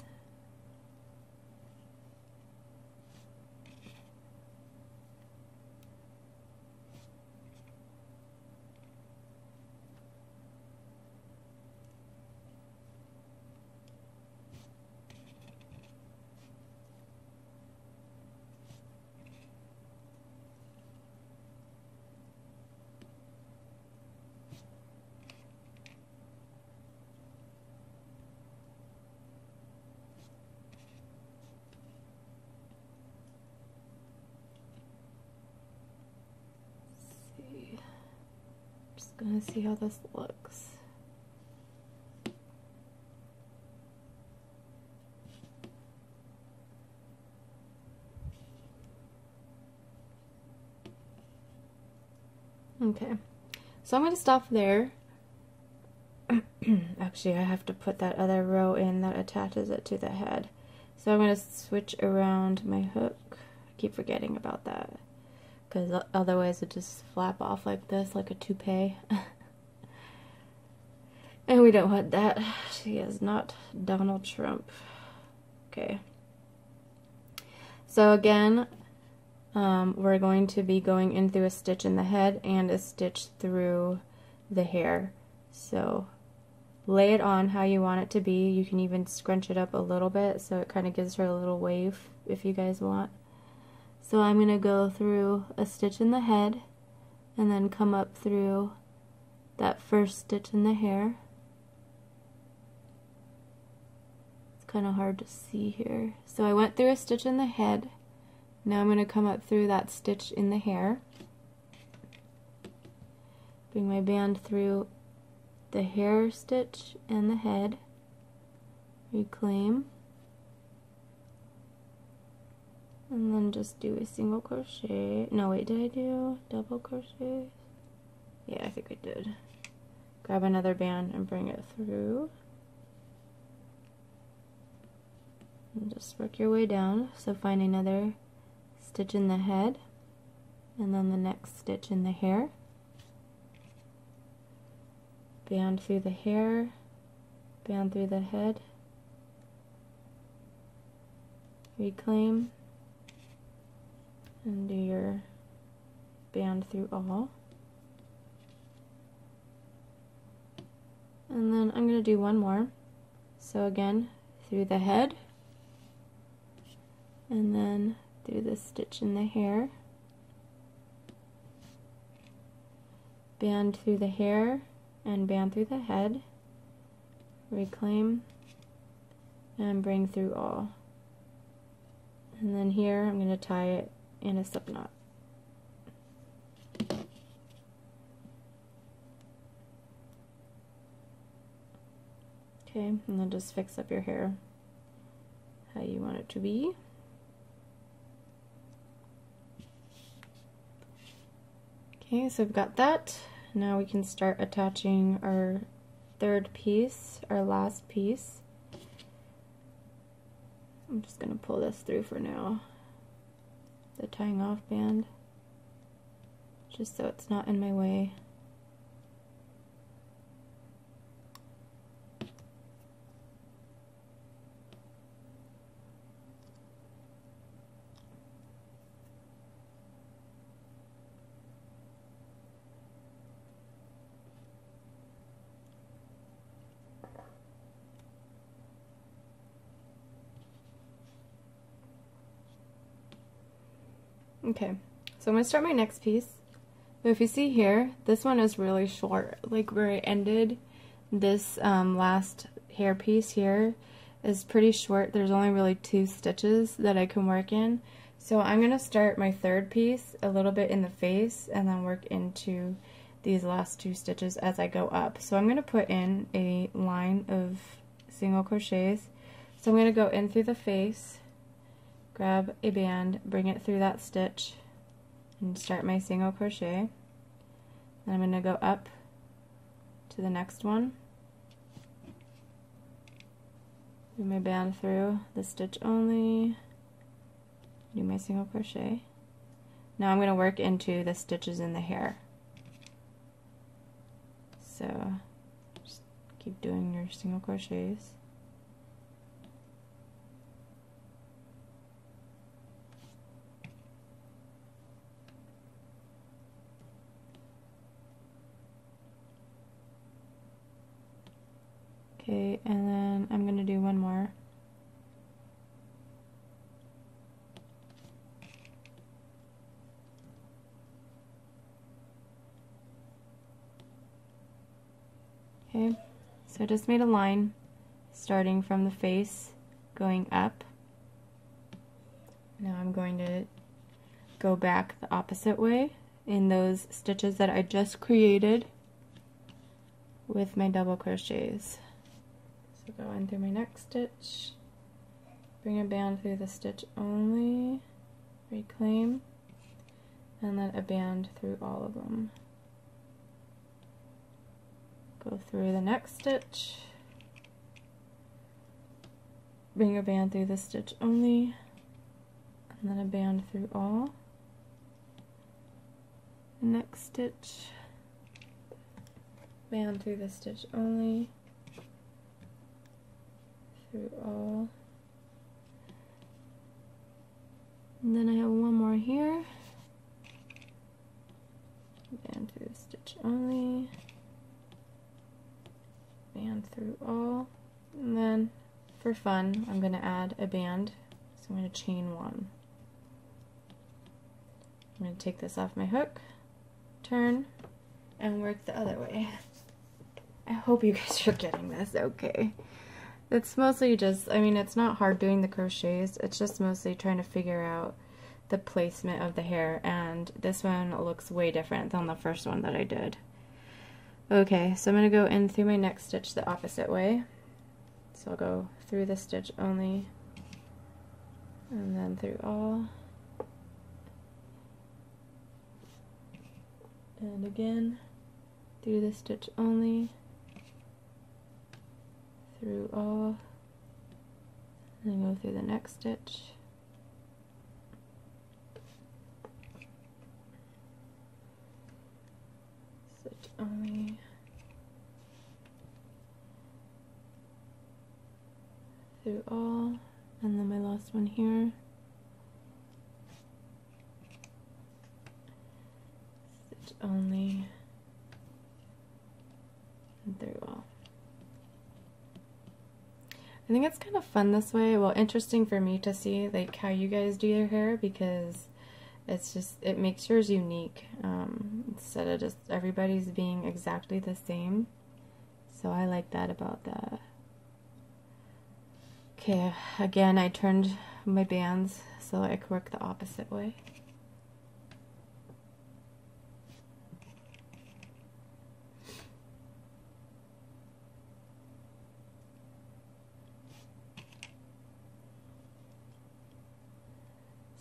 Gonna see how this looks. Okay, so I'm going to stop there. Actually, I have to put that other row in that attaches it to the head. So I'm going to switch around my hook. I keep forgetting about that, because otherwise it just flap off like this, like a toupee. And we don't want that. She is not Donald Trump. Okay. So again, we're going to be going in through a stitch in the head and a stitch through the hair. So lay it on how you want it to be. You can even scrunch it up a little bit so it kind of gives her a little wave if you guys want. So I'm going to go through a stitch in the head and then come up through that first stitch in the hair. Kind of hard to see here. So I went through a stitch in the head. Now I'm going to come up through that stitch in the hair. Bring my band through the hair stitch and the head. Reclaim. And then just do a single crochet. No, wait, did I do double crochet? Yeah, I think I did. Grab another band and bring it through. And just work your way down. So find another stitch in the head and then the next stitch in the hair. Band through the hair, band through the head, reclaim, and do your band through all. And then I'm going to do one more. So again, through the head, and then through the stitch in the hair, band through the hair and band through the head, reclaim, and bring through all. And then here I'm going to tie it in a slip knot. Okay, and then just fix up your hair how you want it to be. Okay, so we've got that. Now we can start attaching our third piece, our last piece. I'm just going to pull this through for now, the tying off band, just so it's not in my way. Okay, so I'm going to start my next piece. But if you see here, this one is really short. Like where I ended this last hair piece here is pretty short. There's only really 2 stitches that I can work in. So I'm going to start my third piece a little bit in the face and then work into these last 2 stitches as I go up. So I'm going to put in a line of single crochets. So I'm going to go in through the face, grab a band, bring it through that stitch, and start my single crochet. Then I'm going to go up to the next one, do my band through the stitch only, do my single crochet. Now I'm going to work into the stitches in the hair. So just keep doing your single crochets. Okay, and then I'm going to do one more. Okay, so I just made a line starting from the face going up. Now I'm going to go back the opposite way in those stitches that I just created with my double crochets. So go in through my next stitch, bring a band through the stitch only, reclaim, and then a band through all of them. Go through the next stitch, bring a band through the stitch only, and then a band through all. The next stitch, band through the stitch only, through all. And then I have one more here, band through the stitch only, band through all, and then for fun I'm going to add a band, so I'm going to chain one. I'm going to take this off my hook, turn, and work the other way. I hope you guys are getting this okay. It's mostly just, I mean, it's not hard doing the crochets, it's just mostly trying to figure out the placement of the hair, and this one looks way different than the first one that I did. Okay, so I'm going to go in through my next stitch the opposite way. So I'll go through the stitch only, and then through all, and again through the stitch only, through all, and then go through the next stitch, stitch only, through all, and then my last one here, stitch only, and through all. I think it's kind of fun this way, well, interesting for me to see like how you guys do your hair, because it's just, it makes yours unique, instead of just everybody's being exactly the same. So I like that about that. Okay, again I turned my bands so I could work the opposite way.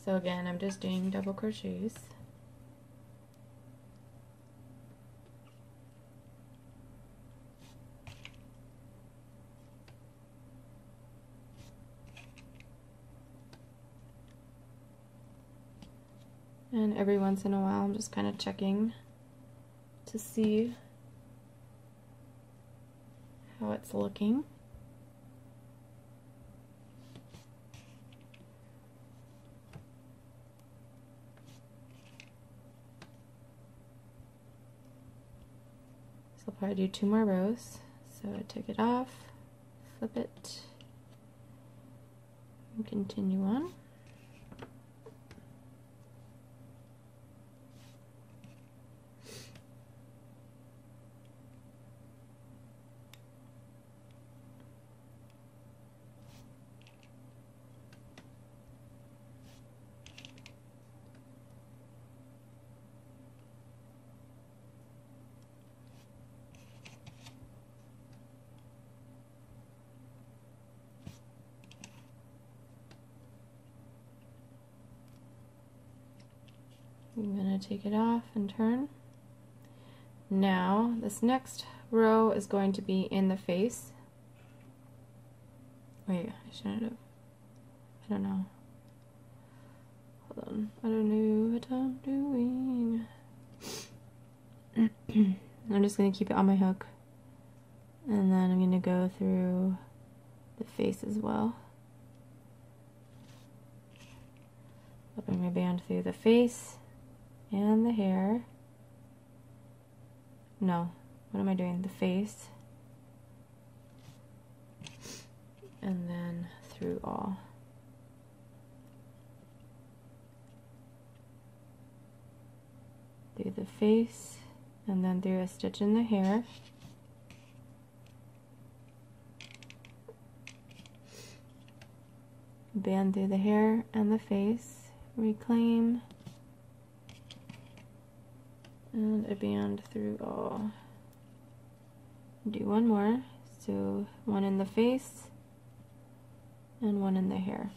So again, I'm just doing double crochets. And every once in a while, I'm just kind of checking to see how it's looking. So I'll probably do 2 more rows. So I take it off, flip it, and continue on. I'm going to take it off and turn. Now, this next row is going to be in the face. Wait, I shouldn't have. I don't know. Hold on. I don't know what I'm doing. I'm just going to keep it on my hook. And then I'm going to go through the face as well. I'll bring my band through the face and the hair. No, what am I doing? The face. And then through all. Through the face, and then through a stitch in the hair. Band through the hair and the face, reclaim, and a band through all. Do one more, so one in the face and one in the hair.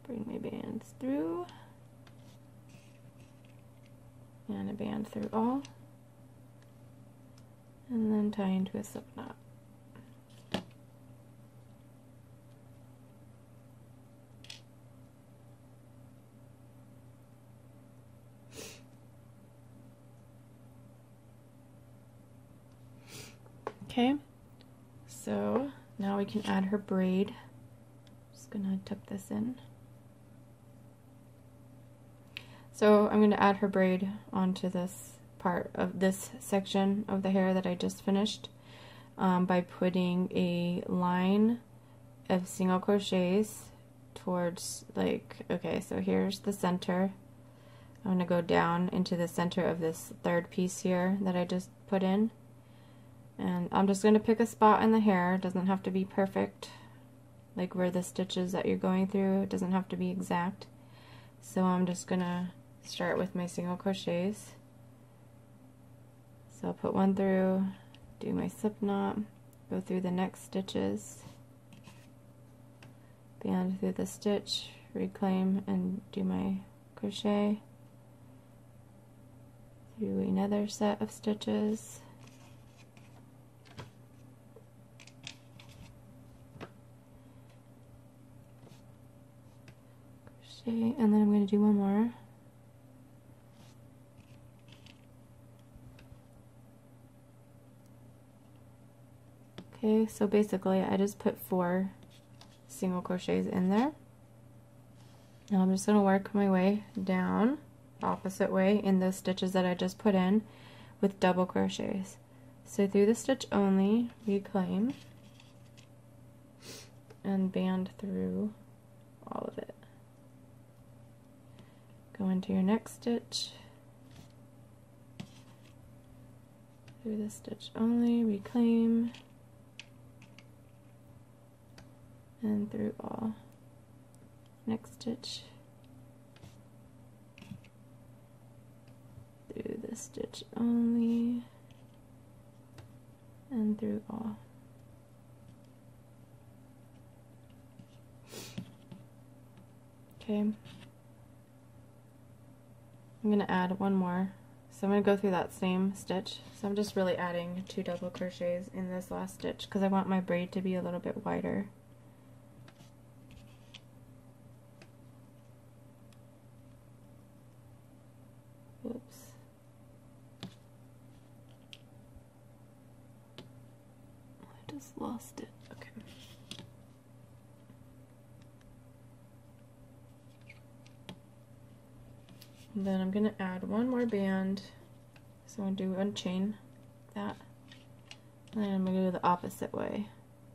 Bring my bands through. and a band through all, and then tie into a slip knot. Okay, so now we can add her braid. Just gonna tuck this in. So I'm gonna add her braid onto this part of this section of the hair that I just finished by putting a line of single crochets towards, like, okay, so here's the center. I'm gonna go down into the center of this third piece here that I just put in. And I'm just going to pick a spot in the hair. It doesn't have to be perfect, like where the stitches that you're going through. It doesn't have to be exact. So I'm just going to start with my single crochets. So I'll put one through, do my slip knot, go through the next stitches, band through the stitch, reclaim, and do my crochet through another set of stitches. And then I'm going to do one more. Okay, so basically I just put 4 single crochets in there. Now I'm just going to work my way down opposite way in those stitches that I just put in with double crochets. So through the stitch only, reclaim, and band through all of it. Go into your next stitch, through the stitch only, reclaim, and through all. Next stitch, through the stitch only, and through all. Okay. I'm going to add one more. So I'm going to go through that same stitch. So I'm just really adding 2 double crochets in this last stitch because I want my braid to be a little bit wider. Oops. I just lost it. Okay. And then I'm going to add one more band, so I'm going to do unchain that, and then I'm going to go the opposite way.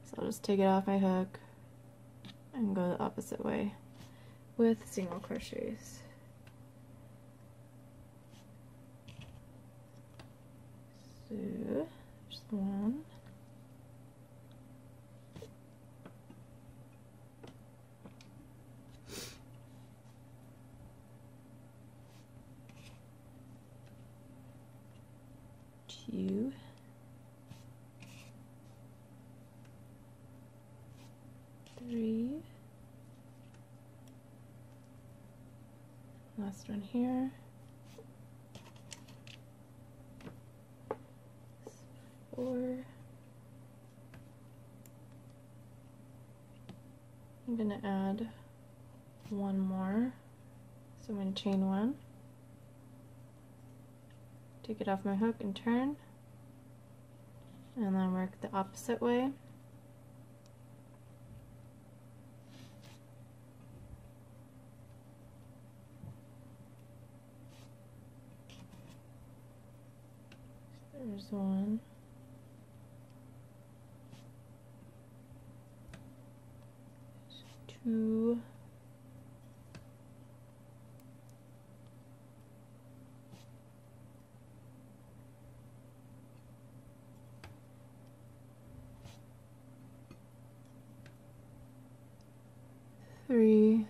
So I'll just take it off my hook and go the opposite way with single crochets. So, just one. Two, three, last one here, 4. I'm going to add one more, so I'm going to chain 1. Take it off my hook and turn, and then work the opposite way. There's one. There's 2. 3,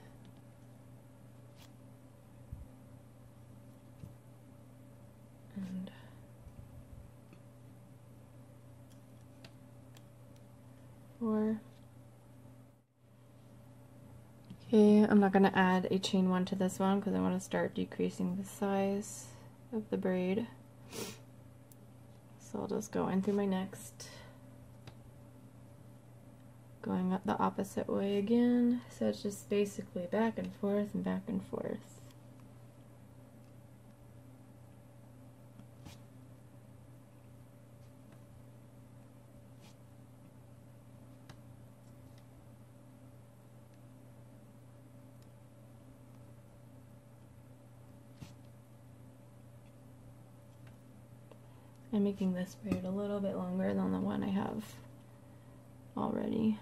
and 4. Okay, I'm not going to add a chain 1 to this one because I want to start decreasing the size. of the braid. So I'll just go in through my next, going up the opposite way again. So it's just basically back and forth and back and forth. I'm making this braid a little bit longer than the one I have already.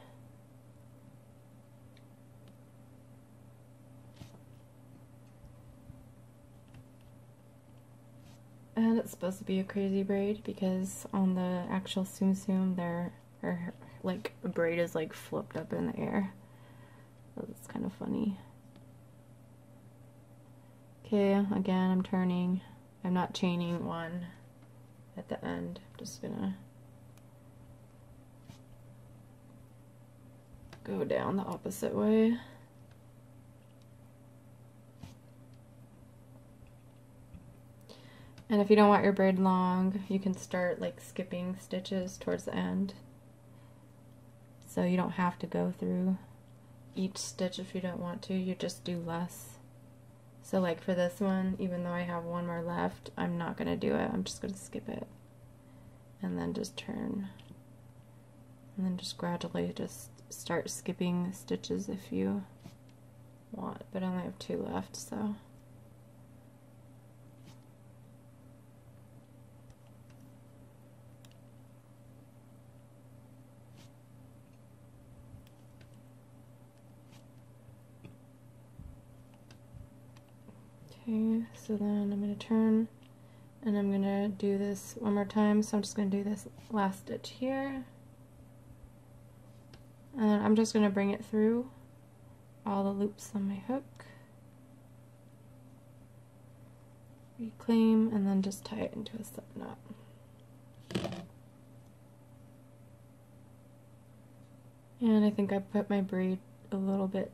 And it's supposed to be a crazy braid because on the actual Tsum Tsum there, her like a braid is like flipped up in the air. So it's kind of funny. Okay, again I'm turning. I'm not chaining one at the end. I'm just gonna go down the opposite way. And if you don't want your braid long, you can start like skipping stitches towards the end. So you don't have to go through each stitch if you don't want to, you just do less. So like for this one, even though I have one more left, I'm not going to do it. I'm just going to skip it. And then just turn. And then just gradually just start skipping stitches if you want. But I only have 2 left, so. Okay, so then I'm going to turn and I'm going to do this one more time. So I'm just going to do this last stitch here. And I'm just going to bring it through all the loops on my hook. Reclaim and then just tie it into a slip knot. And I think I put my braid a little bit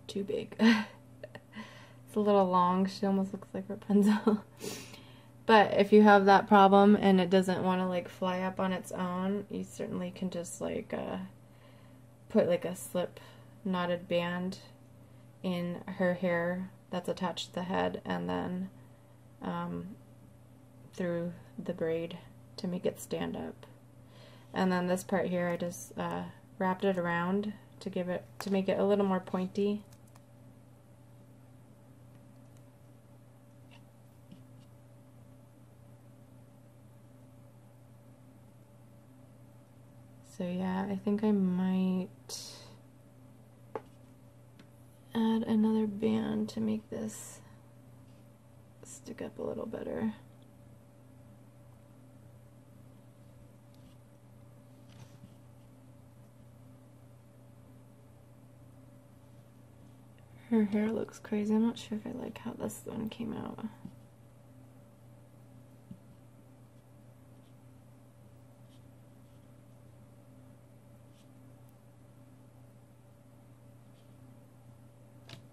too big. It's a little long. She almost looks like Rapunzel. But if you have that problem and it doesn't want to like fly up on its own, you certainly can just like put like a slip knotted band in her hair that's attached to the head and then through the braid to make it stand up. And then this part here I just wrapped it around to make it a little more pointy. So yeah, I think I might add another band to make this stick up a little better. Her hair looks crazy. I'm not sure if I like how this one came out.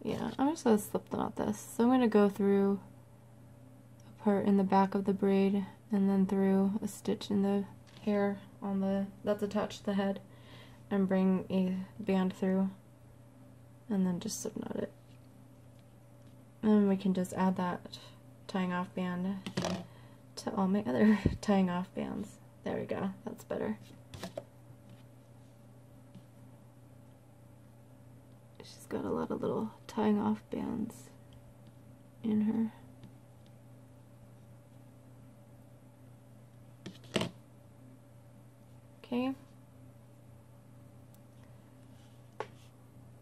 Yeah, I'm just going to slip knot this. So I'm going to go through a part in the back of the braid and then through a stitch in the hair on the that's attached to the head and bring a band through and then just slip knot it. And we can just add that tying off band to all my other tying off bands. There we go, that's better. She's got a lot of little tying off bands in her. Okay.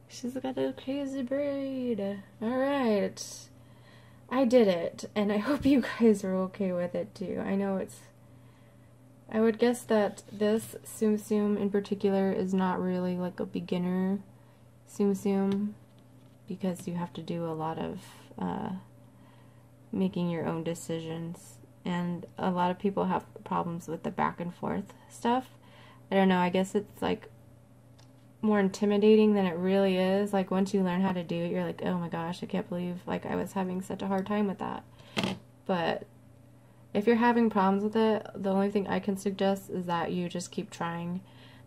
She's got a crazy braid. Alright. I did it, and I hope you guys are okay with it too. I know I would guess that this Tsum Tsum in particular is not really like a beginner Tsum Tsum because you have to do a lot of making your own decisions, and a lot of people have problems with the back and forth stuff. I don't know, I guess it's like more intimidating than it really is. Like once you learn how to do it, you're like, oh my gosh, I can't believe like I was having such a hard time with that. but if you're having problems with it, the only thing I can suggest is that you just keep trying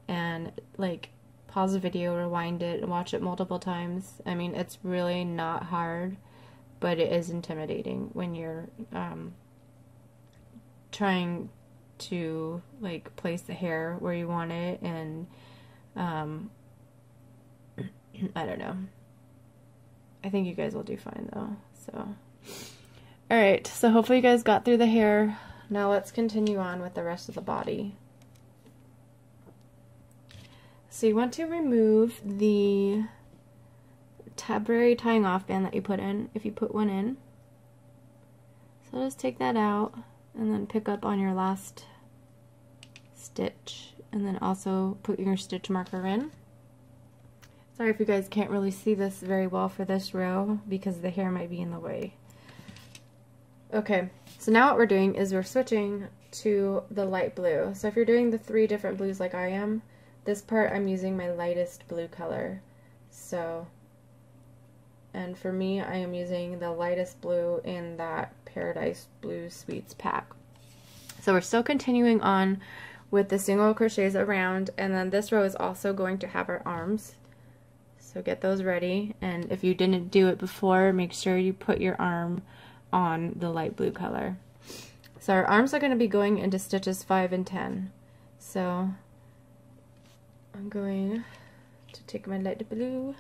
and like pause the video, rewind it, and watch it multiple times. I mean, it's really not hard, but it is intimidating when you're trying to like place the hair where you want it, and I don't know. I think you guys will do fine though. So, alright, so hopefully you guys got through the hair. Now let's continue on with the rest of the body. So you want to remove the temporary tying off band that you put in, if you put one in. So just take that out and then pick up on your last stitch, and then also put your stitch marker in. Sorry if you guys can't really see this very well for this row because the hair might be in the way. Okay, so now what we're doing is we're switching to the light blue. So if you're doing the 3 different blues like I am, this part I'm using my lightest blue color. So, and for me, I am using the lightest blue in that Paradise Blue Sweets pack. So we're still continuing on with the single crochets around, and then this row is also going to have our arms. So get those ready, and if you didn't do it before, make sure you put your arm on the light blue color. So our arms are going to be going into stitches 5 and 10. So I'm going to take my light blue,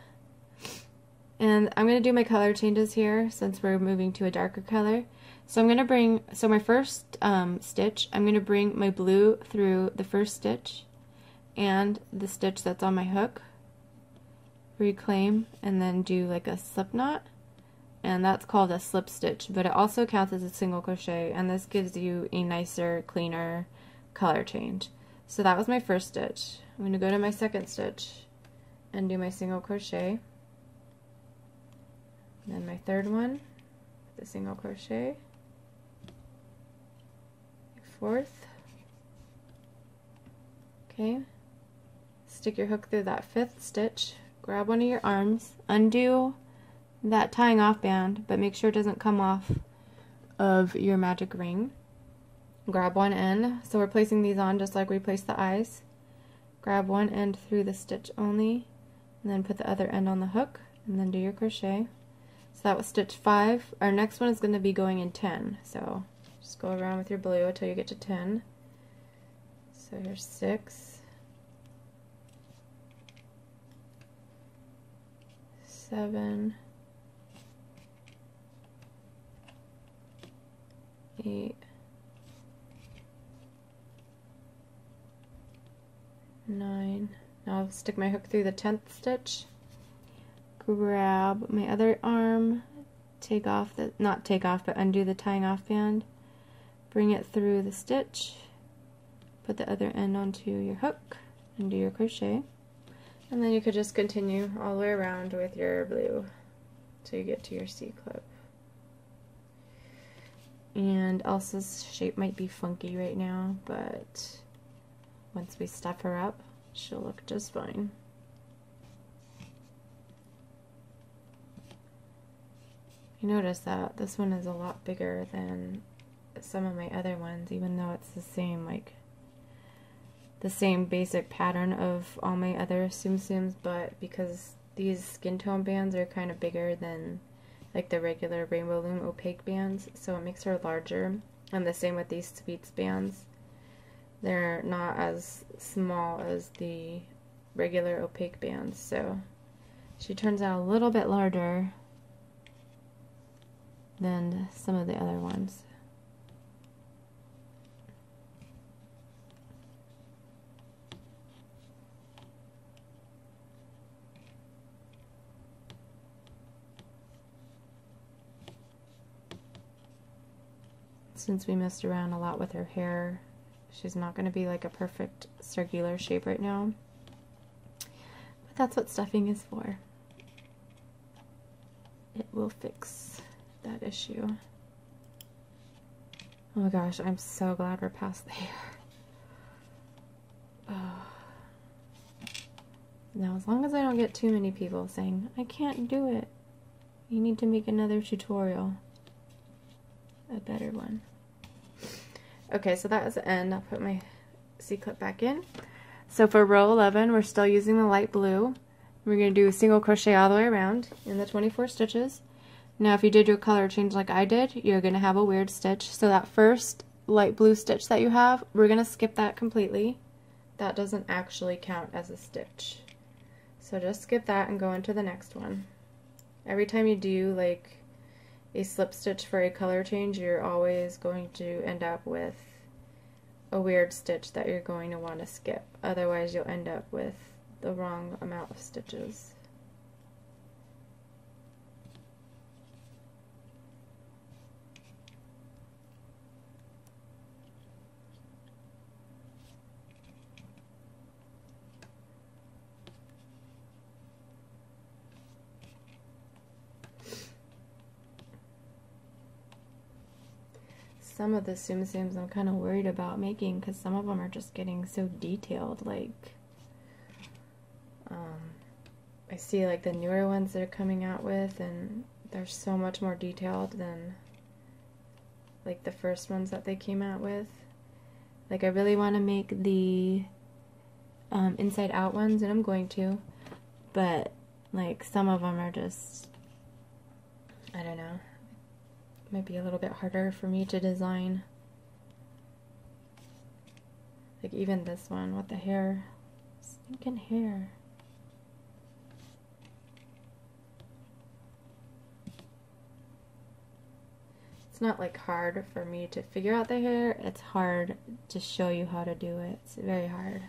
and I'm going to do my color changes here since we're moving to a darker color. So I'm going to bring, so my first stitch, I'm going to bring my blue through the first stitch and the stitch that's on my hook, reclaim, and then do like a slip knot, and that's called a slip stitch, but it also counts as a single crochet, and this gives you a nicer, cleaner color change. So that was my first stitch. I'm going to go to my second stitch and do my single crochet, and then my third one, the single crochet, fourth, okay, stick your hook through that 5th stitch, grab one of your arms, undo that tying off band, but make sure it doesn't come off of your magic ring. Grab one end, so we're placing these on just like we placed the eyes. Grab one end through the stitch only, and then put the other end on the hook, and then do your crochet. So that was stitch 5. Our next one is going to be going in 10, so just go around with your blue until you get to 10. So here's 6, 7, 8, 9. Now I'll stick my hook through the 10th stitch, grab my other arm, take off the, not take off, but undo the tying off band, bring it through the stitch, put the other end onto your hook, and do your crochet. And then you could just continue all the way around with your blue till you get to your C-clip. And Elsa's shape might be funky right now, but once we stuff her up, she'll look just fine. You notice that this one is a lot bigger than some of my other ones, even though it's the same, like, the same basic pattern of all my other Tsum Tsums, but because these skin tone bands are kind of bigger than like the regular Rainbow Loom opaque bands, so it makes her larger. And the same with these Sweets bands. They're not as small as the regular opaque bands, so she turns out a little bit larger than some of the other ones. Since we messed around a lot with her hair, she's not going to be like a perfect circular shape right now. But that's what stuffing is for. It will fix that issue. Oh my gosh, I'm so glad we're past the hair. Oh. Now, as long as I don't get too many people saying, I can't do it, you need to make another tutorial. a better one. Okay, so that is the end. I'll put my C-clip back in. So for row 11, we're still using the light blue. We're going to do a single crochet all the way around in the 24 stitches. Now if you did your color change like I did, you're going to have a weird stitch. So that first light blue stitch that you have, we're going to skip that completely. That doesn't actually count as a stitch. So just skip that and go into the next one. Every time you do like a slip stitch for a color change, you're always going to end up with a weird stitch that you're going to want to skip. Otherwise you'll end up with the wrong amount of stitches. Some of the Tsum Tsums I'm kind of worried about making because some of them are just getting so detailed. Like, I see like the newer ones they're coming out with, and they're so much more detailed than like the first ones that they came out with. Like, I really want to make the inside out ones, and I'm going to, but like some of them are just, I don't know, might be a little bit harder for me to design. Like even this one with the hair, stinking hair. It's not like hard for me to figure out the hair, it's hard to show you how to do it. It's very hard.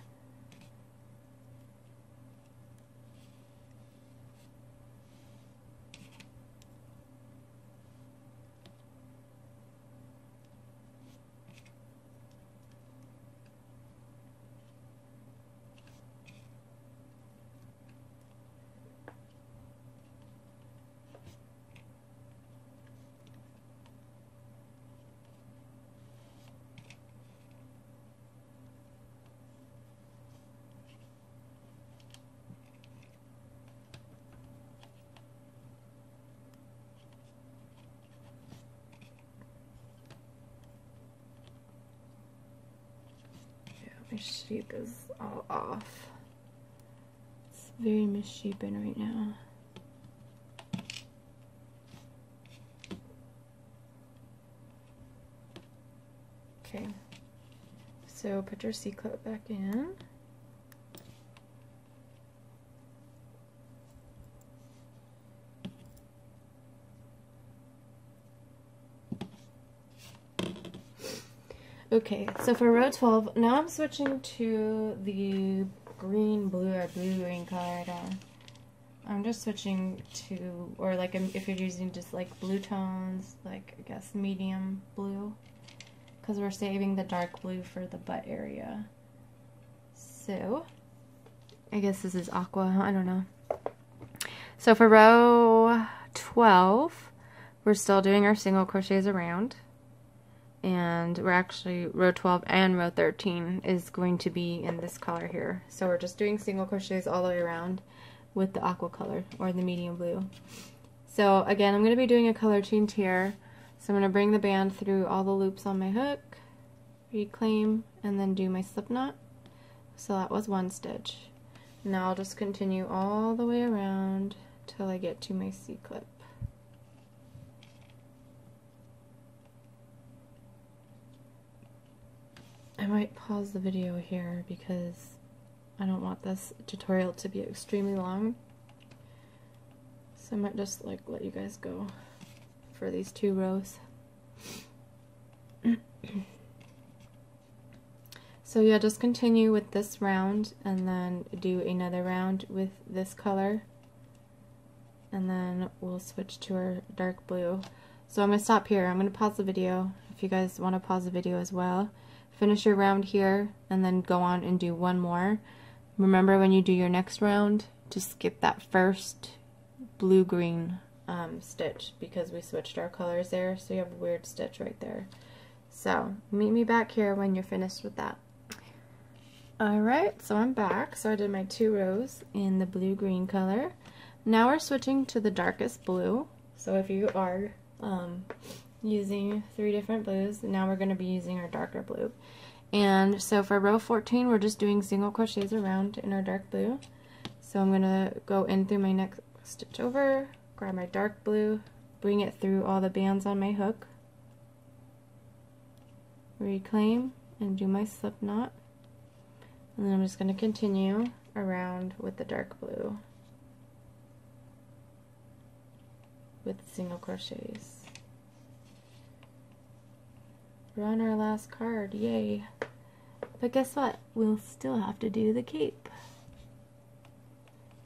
My shape is all off. It's very misshapen right now. Okay, so put your C-clip back in. Okay, so for row 12, now I'm switching to the green-blue or blue-green color. I'm just switching to, or like if you're using just like blue tones, like I guess medium blue, because we're saving the dark blue for the butt area. So, I guess this is aqua, I don't know. So for row 12, we're still doing our single crochets around. And we're actually, row 12 and row 13 is going to be in this color here. So we're just doing single crochets all the way around with the aqua color, or the medium blue. So again, I'm going to be doing a color change here. So I'm going to bring the band through all the loops on my hook, reclaim, and then do my slip knot. So that was one stitch. Now I'll just continue all the way around till I get to my C-clip. I might pause the video here because I don't want this tutorial to be extremely long. So I might just like let you guys go for these 2 rows. So yeah, just continue with this round and then do another round with this color. And then we'll switch to our dark blue. So I'm going to stop here. I'm going to pause the video if you guys want to pause the video as well. Finish your round here and then go on and do one more. Remember, when you do your next round to skip that first blue-green stitch because we switched our colors there, so you have a weird stitch right there. So meet me back here when you're finished with that. Alright, so I'm back. So I did my 2 rows in the blue-green color. Now we're switching to the darkest blue. So if you are using 3 different blues. Now we're going to be using our darker blue. And so for row 14, we're just doing single crochets around in our dark blue. So I'm going to go in through my next stitch over, grab my dark blue, bring it through all the bands on my hook, reclaim, and do my slip knot. And then I'm just going to continue around with the dark blue with single crochets. We're on our last card, yay. But guess what? We'll still have to do the cape,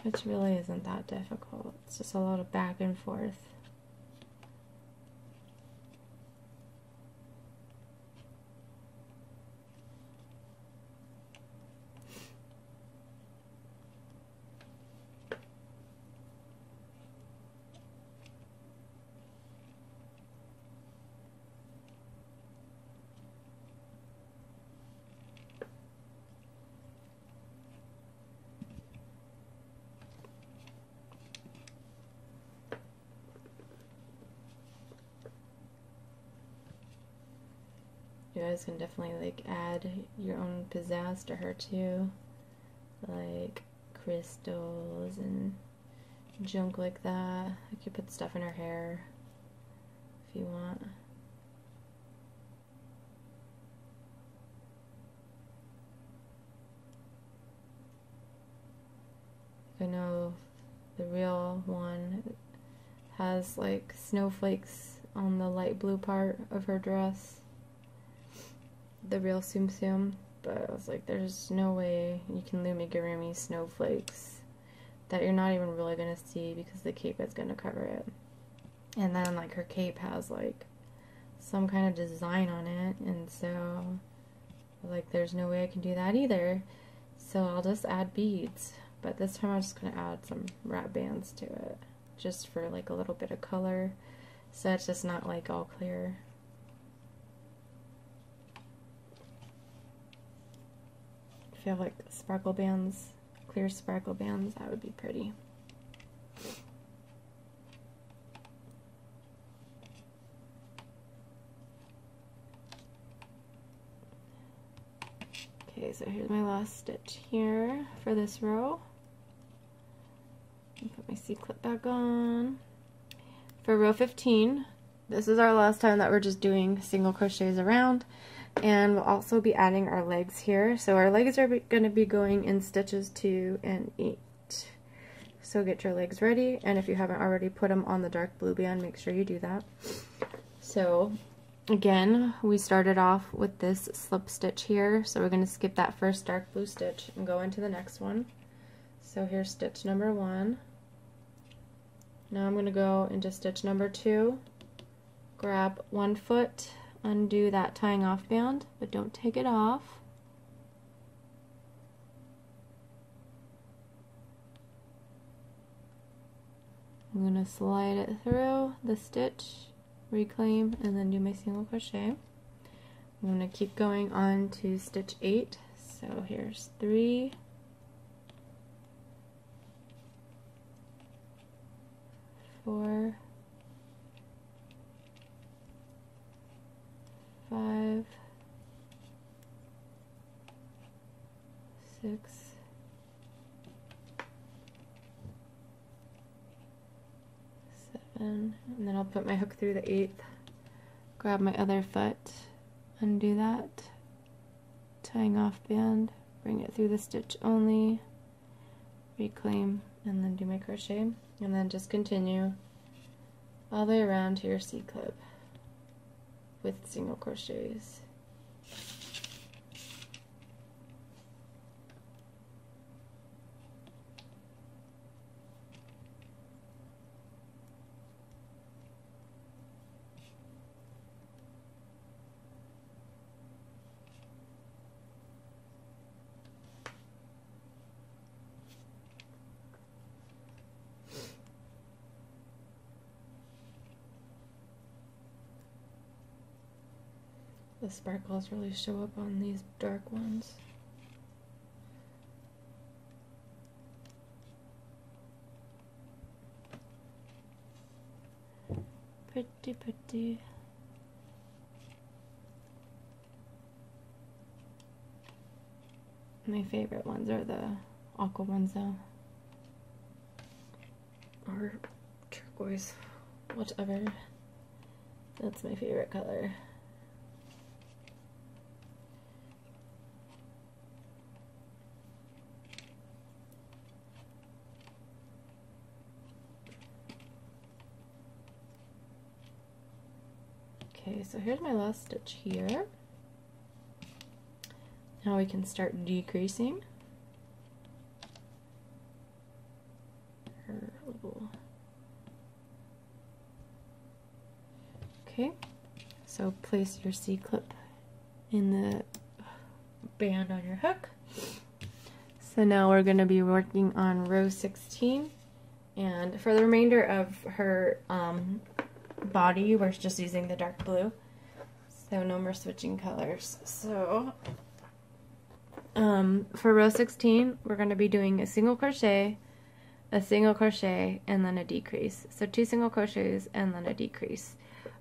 which really isn't that difficult. It's just a lot of back and forth. You guys can definitely like add your own pizzazz to her too, like crystals and junk like that. You could put stuff in her hair if you want. I know the real one has like snowflakes on the light blue part of her dress, the real Tsum Tsum, but I was like, there's no way you can Loomigurumi snowflakes that you're not even really gonna see because the cape is gonna cover it. And then like her cape has like some kind of design on it, and so like there's no way I can do that either. So I'll just add beads, but this time I'm just gonna add some wrap bands to it just for like a little bit of color, so it's just not like all clear. If you have like sparkle bands, clear sparkle bands, that would be pretty. Okay, so here's my last stitch here for this row. Put my C-clip back on. For row 15, this is our last time that we're just doing single crochets around. And we'll also be adding our legs here. So our legs are going to be going in stitches 2 and 8. So get your legs ready, and if you haven't already put them on the dark blue band, make sure you do that. So again, we started off with this slip stitch here, so we're going to skip that first dark blue stitch and go into the next one. So here's stitch number 1. Now I'm going to go into stitch number 2, grab 1 foot, undo that tying off band, but don't take it off. I'm going to slide it through the stitch, reclaim, and then do my single crochet. I'm going to keep going on to stitch 8. So here's 3, 4, 5, 6, 7, and then I'll put my hook through the 8th, grab my other foot, undo that tying off band, bring it through the stitch only, reclaim, and then do my crochet, and then just continue all the way around to your C-clip with single crochets. The sparkles really show up on these dark ones. Pretty, pretty. My favorite ones are the aqua ones though. Or turquoise, whatever. That's my favorite color. Okay, so here's my last stitch here. Now we can start decreasing. Okay, so place your C-clip in the band on your hook. So now we're going to be working on row 16, and for the remainder of her body we're just using the dark blue, so no more switching colors. So for row 16 we're going to be doing a single crochet, and then a decrease. So 2 single crochets and then a decrease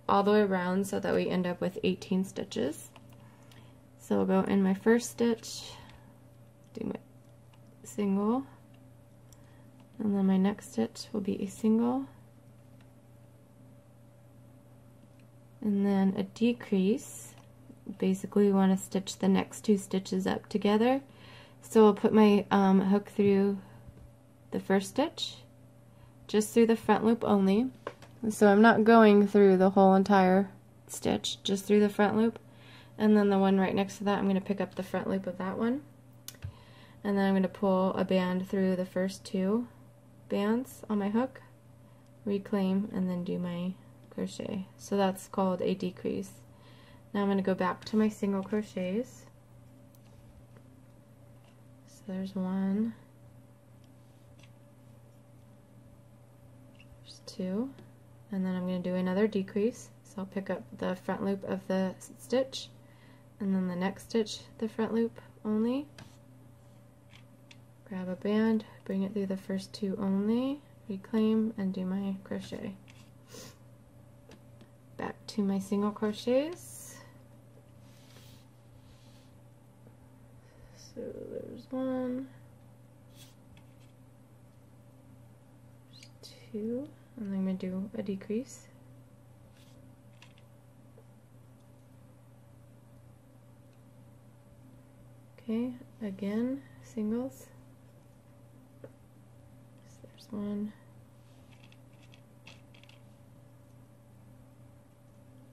all the way around, so that we end up with 18 stitches. So we'll go in my first stitch, do my single, and then my next stitch will be a single, and then a decrease. Basically we want to stitch the next 2 stitches up together. So I'll put my hook through the first stitch, just through the front loop only. So I'm not going through the whole entire stitch, just through the front loop. And then the one right next to that, I'm going to pick up the front loop of that one. And then I'm going to pull a band through the first 2 bands on my hook, reclaim, and then do my crochet. So that's called a decrease. Now I'm going to go back to my single crochets. So there's 1, there's 2, and then I'm going to do another decrease. So I'll pick up the front loop of the stitch, and then the next stitch the front loop only, grab a band, bring it through the first 2 only, reclaim, and do my crochet. Back to my single crochets. So there's 1, there's 2, and I'm going to do a decrease. Okay, again, singles. So there's 1,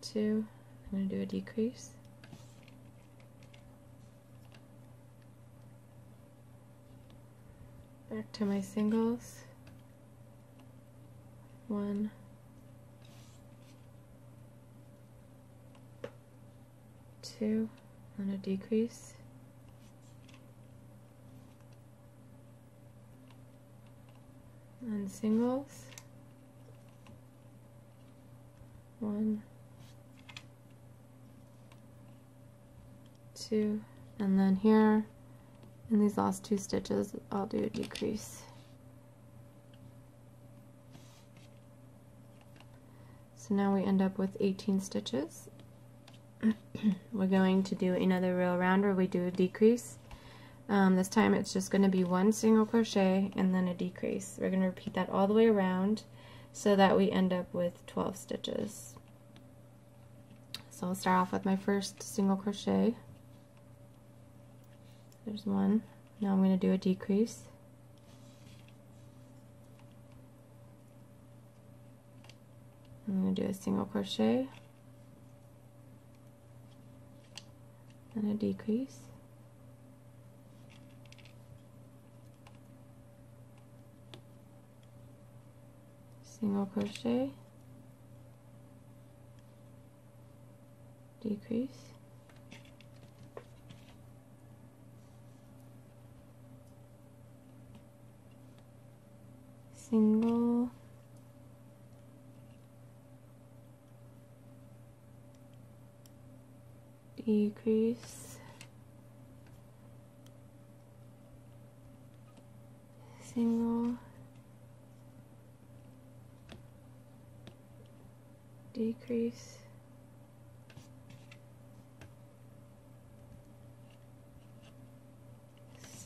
2, I'm going to do a decrease. Back to my singles. 1, 2, and a decrease. And singles. 1, 2, and then here in these last 2 stitches I'll do a decrease. So now we end up with 18 stitches. We're going to do another row around where we do a decrease. This time it's just going to be 1 single crochet and then a decrease. We're going to repeat that all the way around so that we end up with 12 stitches. So I'll start off with my first single crochet. There's 1. Now I'm going to do a decrease. I'm going to do a single crochet and a decrease. Single crochet, decrease, single, decrease, single, decrease,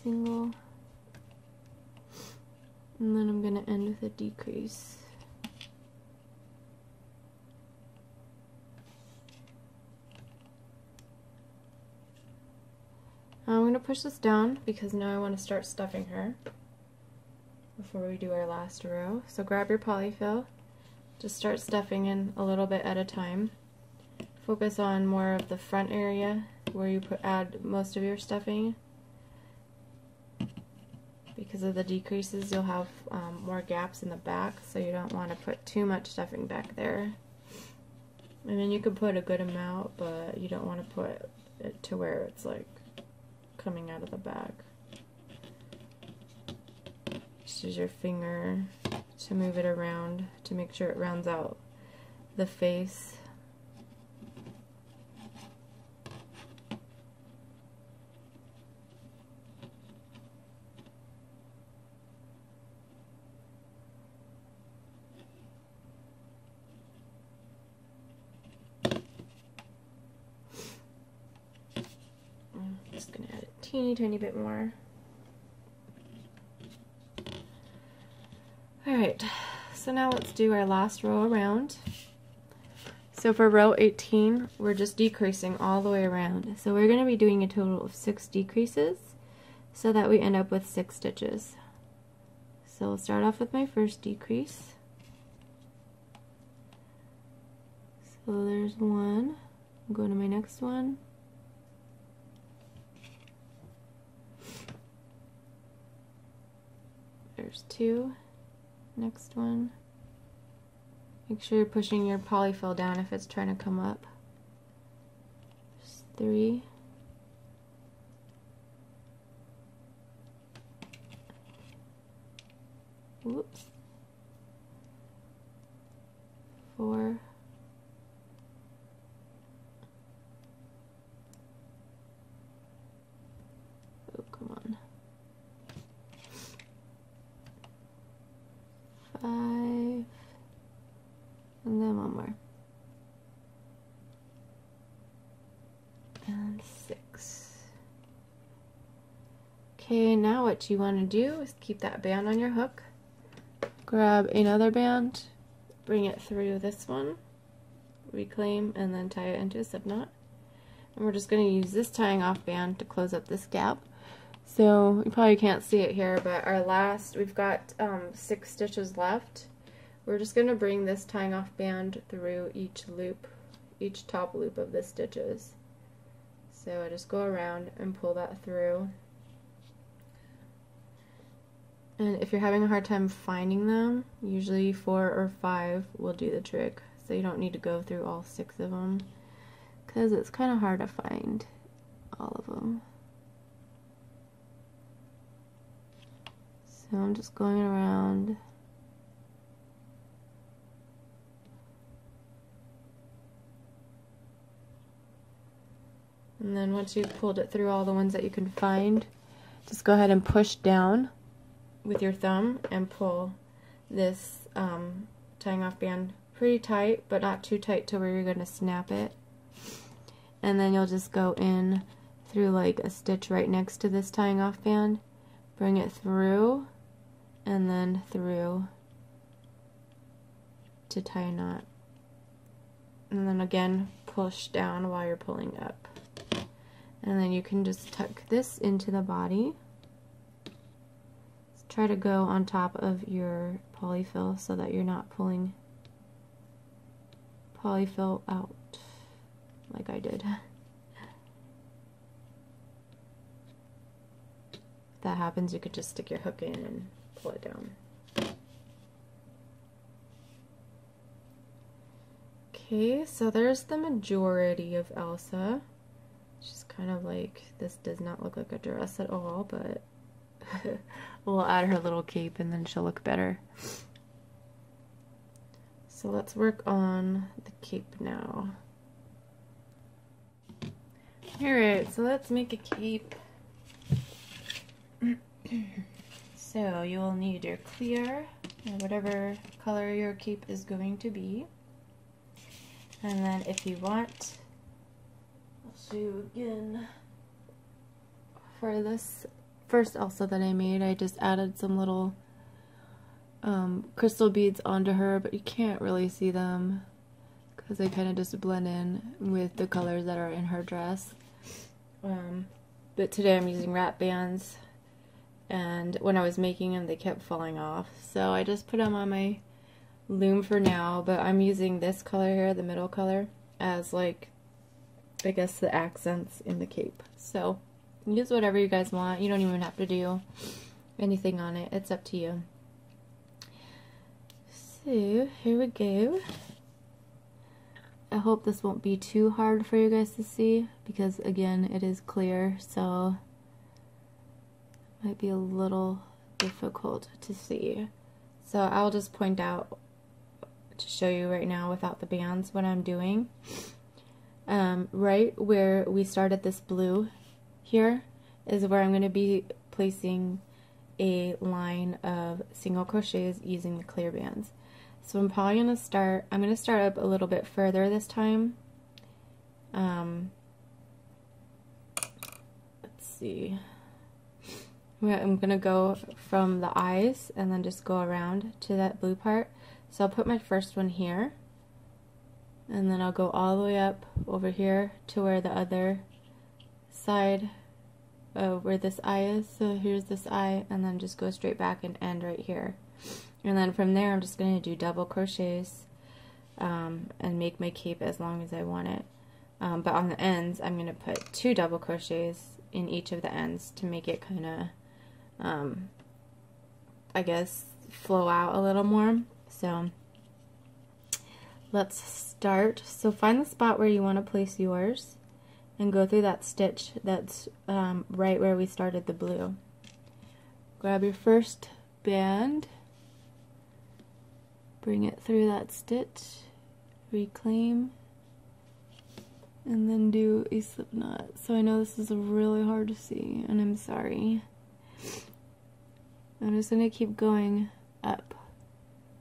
single, and then I'm going to end with a decrease. I'm going to push this down because now I want to start stuffing her before we do our last row. So grab your polyfill, just start stuffing in a little bit at a time. Focus on more of the front area where you add most of your stuffing. Because of the decreases, you'll have more gaps in the back, so you don't want to put too much stuffing back there. I mean, you could put a good amount, but you don't want to put it to where it's like coming out of the back. Just use your finger to move it around to make sure it rounds out the face. Just gonna add a teeny bit more. Alright, so now let's do our last row around. So for row 18, we're just decreasing all the way around. So we're going to be doing a total of 6 decreases so that we end up with 6 stitches. So we'll start off with my first decrease. So there's one. I'll go to my next one. There's 2. Next one. Make sure you're pushing your polyfill down if it's trying to come up. There's 3. Whoops. 4. Oh, come on. 5, and then one more, and 6. Okay, now what you want to do is keep that band on your hook, grab another band, bring it through this one, reclaim, and then tie it into a slip knot. And we're just going to use this tying off band to close up this gap. So you probably can't see it here, but we've got 6 stitches left. We're just going to bring this tying off band through each loop, each top loop of the stitches. So I just go around and pull that through. And if you're having a hard time finding them, usually 4 or 5 will do the trick. So you don't need to go through all 6 of them, because it's kind of hard to find all of them. So I'm just going around. And then once you've pulled it through all the ones that you can find, just go ahead and push down with your thumb and pull this tying off band pretty tight, but not too tight to where you're going to snap it. And then you'll just go in through like a stitch right next to this tying off band, bring it through, and then through to tie a knot. And then again, push down while you're pulling up. And then you can just tuck this into the body. Just try to go on top of your polyfill so that you're not pulling polyfill out like I did. If that happens, you could just stick your hook in and pull it down. Okay, so there's the majority of Elsa. She's kind of like, this does not look like a dress at all, but we'll add her little cape and then she'll look better. So let's work on the cape now. Alright, so let's make a cape. So you will need your clear, or whatever color your cape is going to be. And then if you want, I'll show you again, for this first Elsa that I made, I just added some little crystal beads onto her, but you can't really see them because they kind of just blend in with the colors that are in her dress. But today I'm using wrap bands, and when I was making them they kept falling off, so I just put them on my loom for now. But I'm using this color here, the middle color, as like, I guess, the accents in the cape. So use whatever you guys want. You don't even have to do anything on it, it's up to you. So here we go. I hope this won't be too hard for you guys to see, because again it is clear, so it might be a little difficult to see. So I'll just point out to show you right now without the bands what I'm doing. Right where we started this blue here is where I'm going to be placing a line of single crochets using the clear bands. So I'm probably going to start, I'm going to start up a little bit further this time. Let's see. I'm going to go from the eyes and then just go around to that blue part. So I'll put my first one here, and then I'll go all the way up over here to where the other side, where this eye is. So here's this eye, and then just go straight back and end right here. And then from there I'm just going to do double crochets and make my cape as long as I want it. But on the ends I'm going to put 2 double crochets in each of the ends to make it kind of, I guess, flow out a little more. So let's start. So find the spot where you want to place yours and go through that stitch that's right where we started the blue. Grab your first band, bring it through that stitch, reclaim, and then do a slip knot. So I know this is really hard to see, and I'm sorry. I'm just going to keep going up.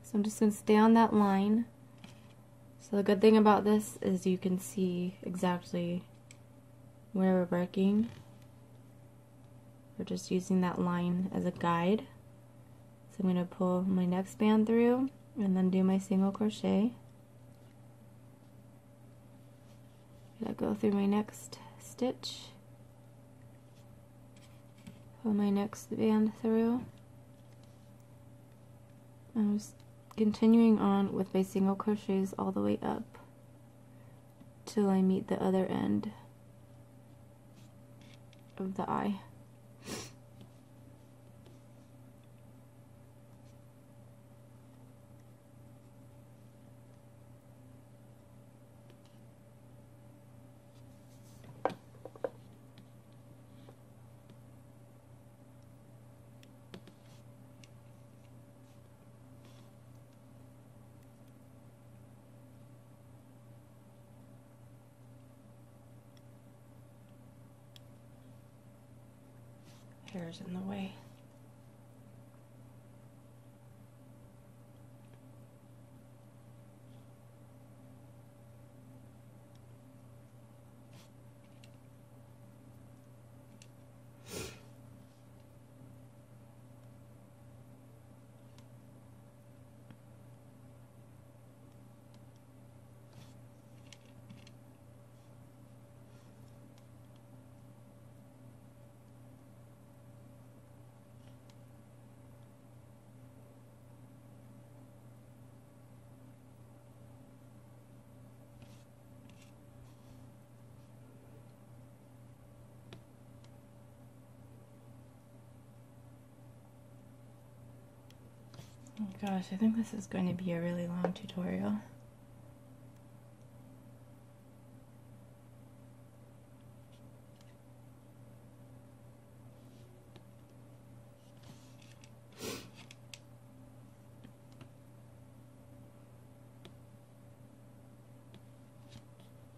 So I'm just going to stay on that line. So the good thing about this is you can see exactly where we're working. We're just using that line as a guide. So I'm going to pull my next band through and then do my single crochet. I'll go through my next stitch, pull my next band through. I'm just continuing on with my single crochets all the way up till I meet the other end of the eye. Hair's in the way. Oh gosh, I think this is going to be a really long tutorial.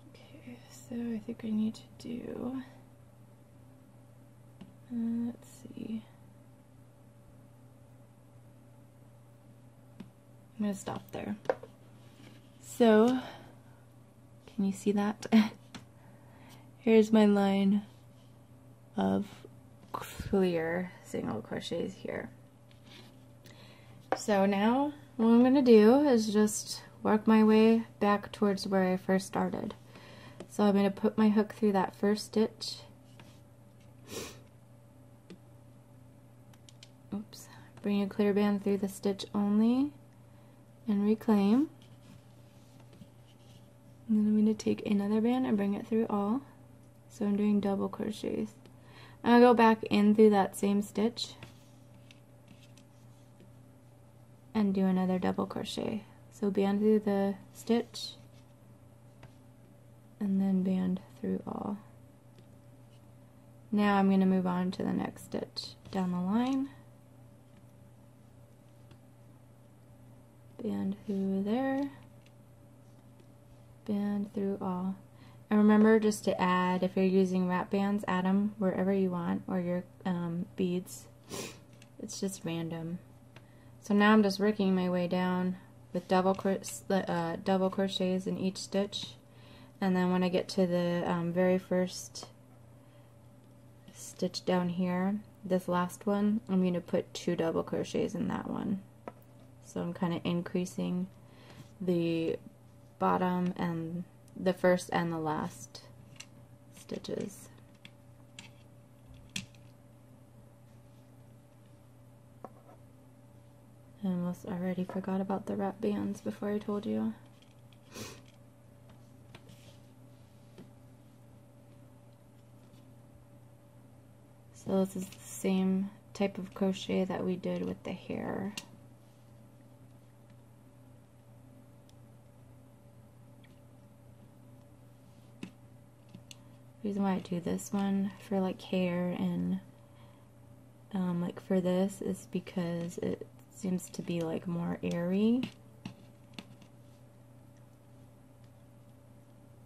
Okay, so I think I need to do, let's see. I'm going to stop there. So, can you see that? Here's my line of clear single crochets here. So now what I'm going to do is just work my way back towards where I first started. So I'm going to put my hook through that first stitch. Oops. Bring a clear band through the stitch only and reclaim. And then I'm going to take another band and bring it through all. So I'm doing double crochets. I'm going to go back in through that same stitch and do another double crochet. So band through the stitch and then band through all. Now I'm going to move on to the next stitch down the line. Band through there, band through all. And remember just to add, if you're using wrap bands, add them wherever you want, or your beads. It's just random. So now I'm just working my way down with double crochets in each stitch, and then when I get to the very first stitch down here, this last one, I'm going to put 2 double crochets in that one. So I'm kind of increasing the bottom and the first and the last stitches. I almost already forgot about the wrap bands before I told you. So this is the same type of crochet that we did with the hair. The reason why I do this one for like hair and like for this is because it seems to be like more airy.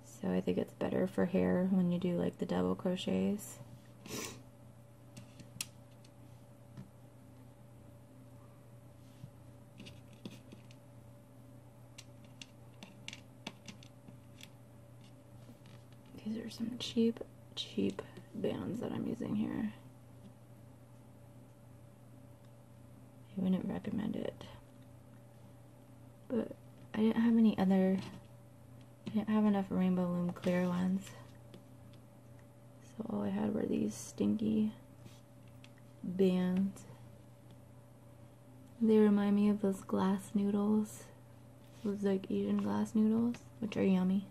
So I think it's better for hair when you do like the double crochets. These are some cheap bands that I'm using here. I wouldn't recommend it. But I didn't have enough Rainbow Loom clear ones. So all I had were these stinky bands. They remind me of those glass noodles. Those like Asian glass noodles, which are yummy.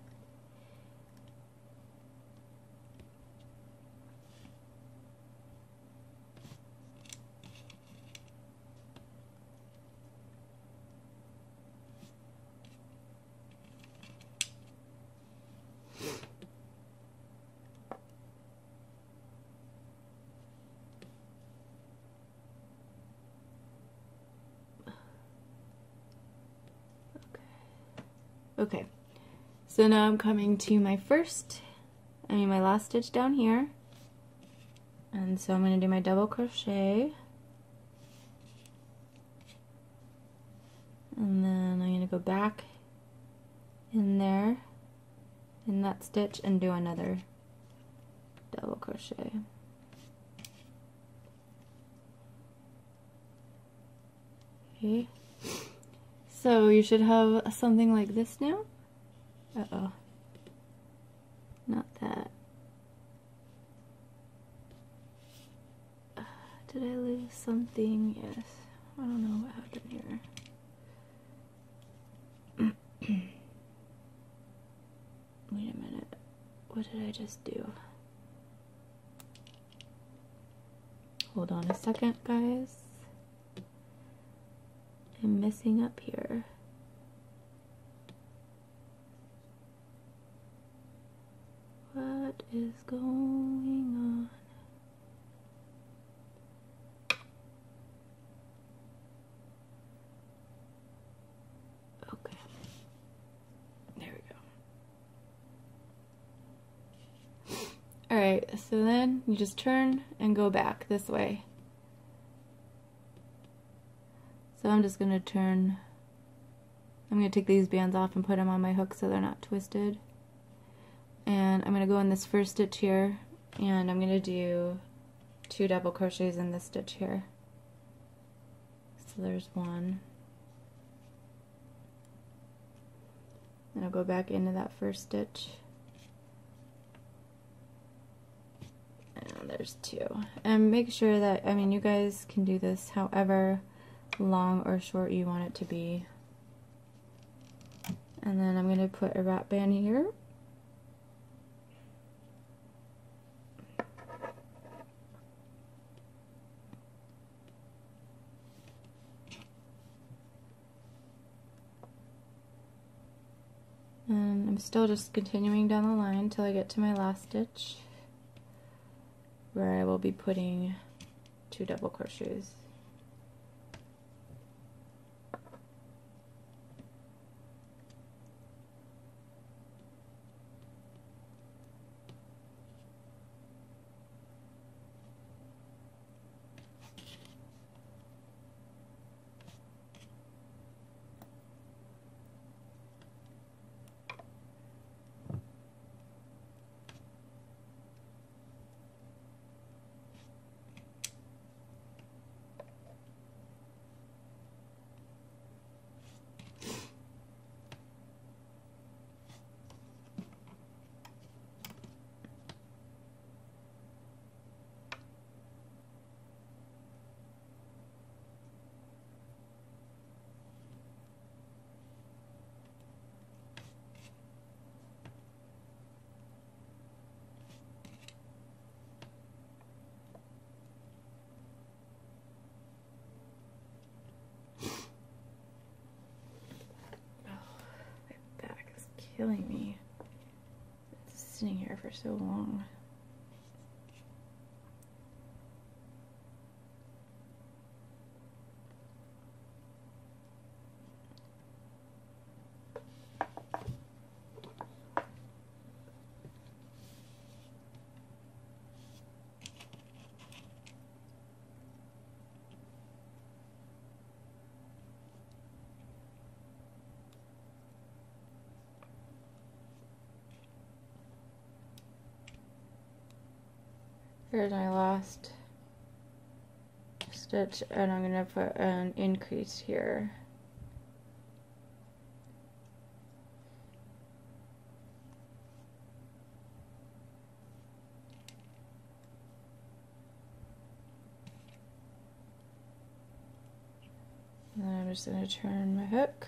Okay, so now I'm coming to my last stitch down here, and so I'm going to do my double crochet, and then I'm going to go back in there in that stitch and do another double crochet. Okay. So you should have something like this now. Uh-oh. Not that. Did I lose something? Yes. I don't know what happened here. Wait a minute. What did I just do? Hold on a second, guys. I'm messing up here. What is going on? Okay. There we go. Alright, so then you just turn and go back this way. So I'm just going to turn, I'm going to take these bands off and put them on my hook so they're not twisted. And I'm going to go in this first stitch here, and I'm going to do 2 double crochets in this stitch here. So there's 1. And I'll go back into that first stitch. And there's 2. And make sure that, I mean, you guys can do this however long or short you want it to be. And then I'm going to put a wrap band here. And I'm still just continuing down the line until I get to my last stitch, where I will be putting 2 double crochets. Killing me. It's sitting here for so long. Here's my last stitch, and I'm going to put an increase here. And then I'm just going to turn my hook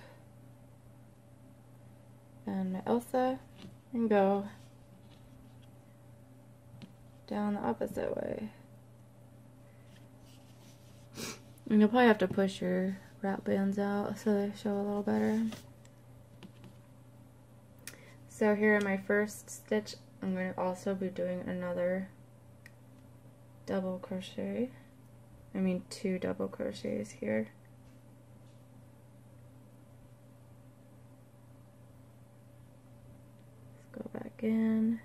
and my Elsa and go down the opposite way. And you'll probably have to push your wrap bands out so they show a little better. So here in my first stitch, I'm going to also be doing another double crochet. I mean 2 double crochets here. Let's go back in.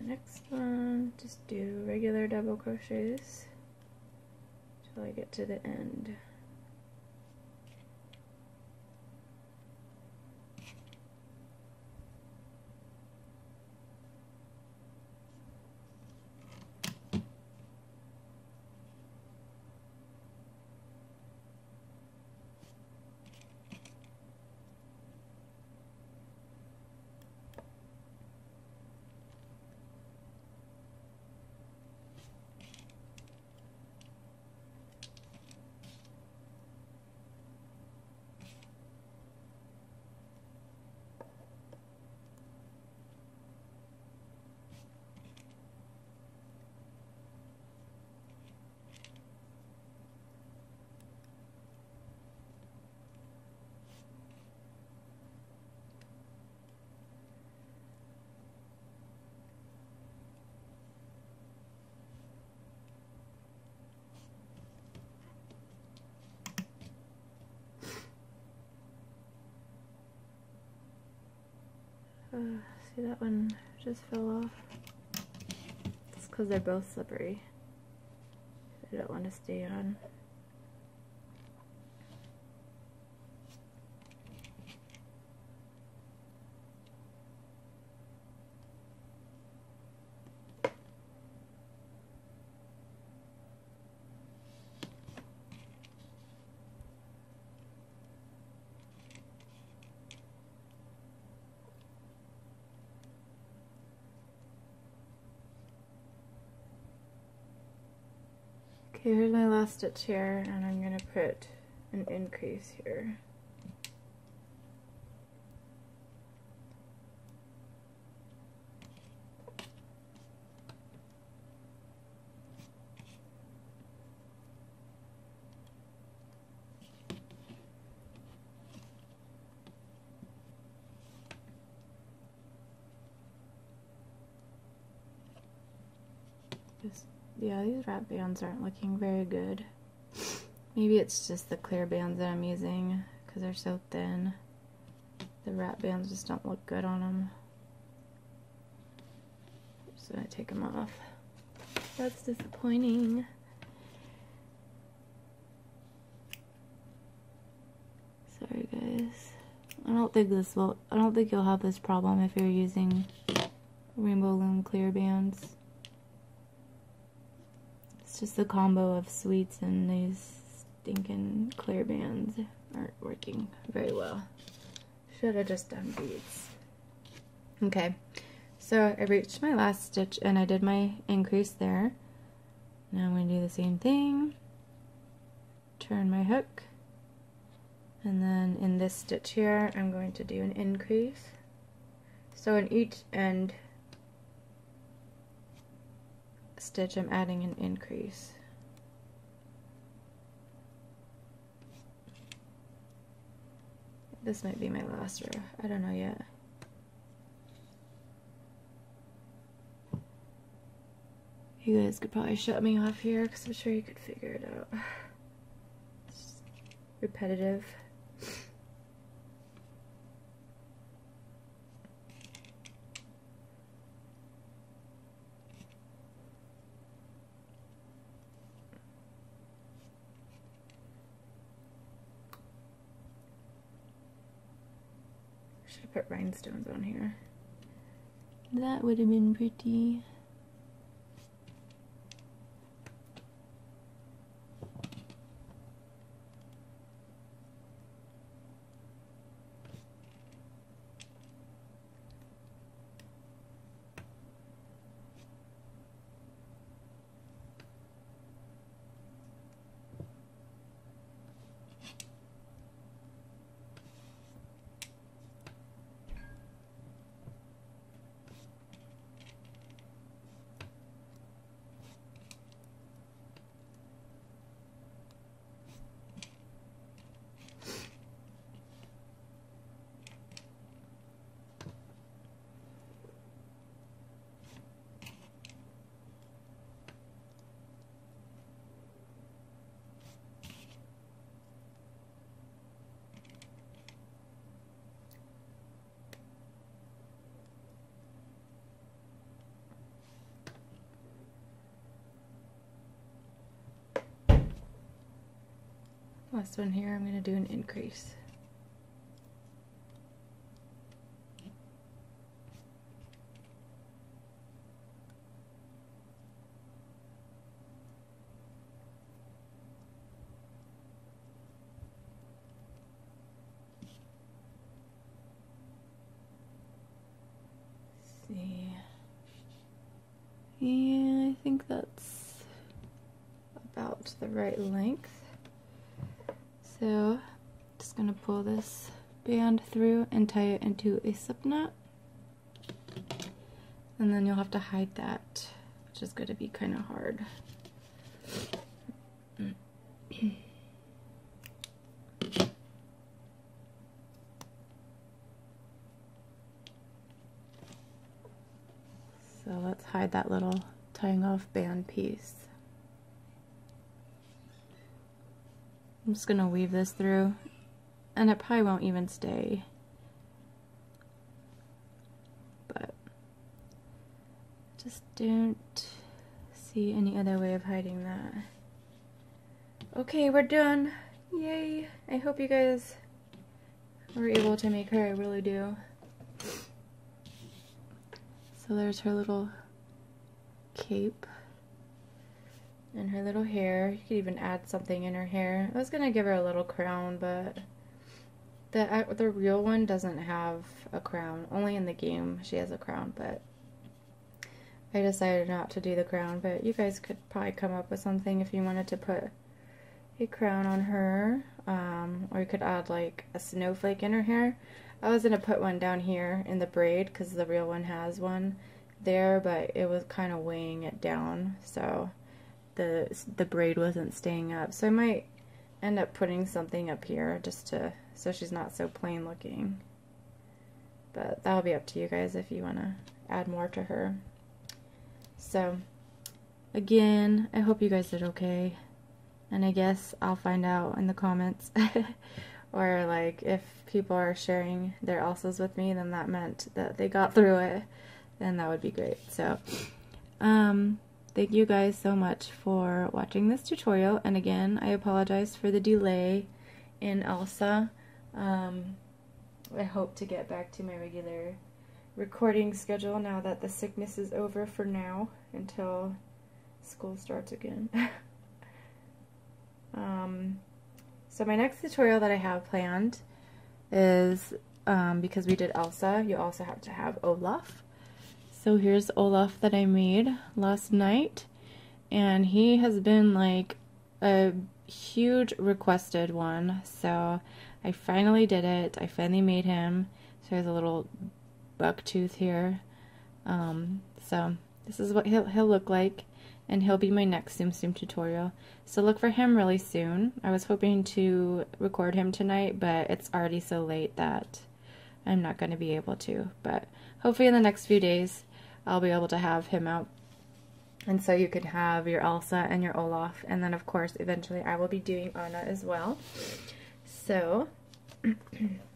Next one, just do regular double crochets till I get to the end. See, that one just fell off. It's because they're both slippery. I don't want to stay on. Okay, here's my last stitch here, and I'm going to put an increase here. Yeah, these wrap bands aren't looking very good. Maybe it's just the clear bands that I'm using because they're so thin. The wrap bands just don't look good on them. I'm just gonna take them off. That's disappointing. Sorry guys. I don't think you'll have this problem if you're using Rainbow Loom clear bands. It's just the combo of sweets and these stinking clear bands aren't working very well. Should have just done beads. Okay, so I reached my last stitch and I did my increase there. Now I'm going to do the same thing. Turn my hook. And then in this stitch here, I'm going to do an increase. So in each end stitch, I'm adding an increase. This might be my last row. I don't know yet. You guys could probably shut me off here because I'm sure you could figure it out. It's repetitive. Should have put rhinestones on here. That would have been pretty. Last one here, I'm going to do an increase. Let's see. Yeah, I think that's about the right length. So, just gonna pull this band through and tie it into a slip knot. And then you'll have to hide that, which is gonna be kind of hard. So let's hide that little tying off band piece. I'm just gonna weave this through, and it probably won't even stay, but just don't see any other way of hiding that. Okay, we're done. Yay. I hope you guys were able to make her. I really do. So there's her little cape and her little hair. You could even add something in her hair. I was gonna give her a little crown, but the real one doesn't have a crown. Only in the game she has a crown, but I decided not to do the crown. But you guys could probably come up with something if you wanted to put a crown on her, or you could add like a snowflake in her hair. I was gonna put one down here in the braid because the real one has one there, but it was kind of weighing it down, so the braid wasn't staying up. So I might end up putting something up here just to so she's not so plain looking. But that'll be up to you guys if you want to add more to her. So again, I hope you guys did okay. And I guess I'll find out in the comments. Or like if people are sharing their Elsas with me, then that meant that they got through it. Then that would be great. So thank you guys so much for watching this tutorial. And again, I apologize for the delay in Elsa. I hope to get back to my regular recording schedule now that the sickness is over for now until school starts again. So my next tutorial that I have planned is, because we did Elsa, you also have to have Olaf. So here's Olaf that I made last night, and he has been like a huge requested one, so I finally did it. I finally made him. So he has a little buck tooth here. So this is what he'll look like. And he'll be my next Tsum Tsum tutorial. So look for him really soon. I was hoping to record him tonight, but it's already so late that I'm not going to be able to. But hopefully in the next few days, I'll be able to have him out. And so you can have your Elsa and your Olaf. And then of course, eventually I will be doing Anna as well. So,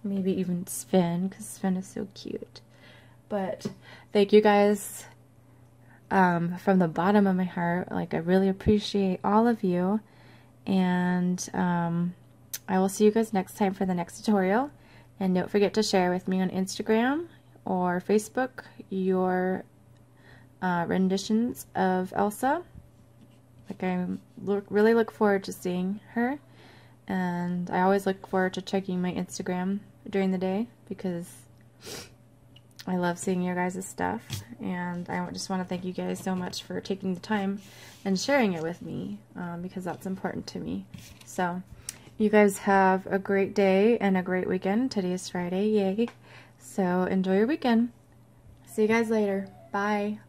maybe even Sven, because Sven is so cute. But thank you guys. From the bottom of my heart, like I really appreciate all of you, and I will see you guys next time for the next tutorial. And don't forget to share with me on Instagram or Facebook your renditions of Elsa. Like I really look forward to seeing her, and I always look forward to checking my Instagram during the day because I love seeing your guys' stuff, and I just want to thank you guys so much for taking the time and sharing it with me, because that's important to me. So, you guys have a great day and a great weekend. Today is Friday, yay. So, enjoy your weekend. See you guys later. Bye.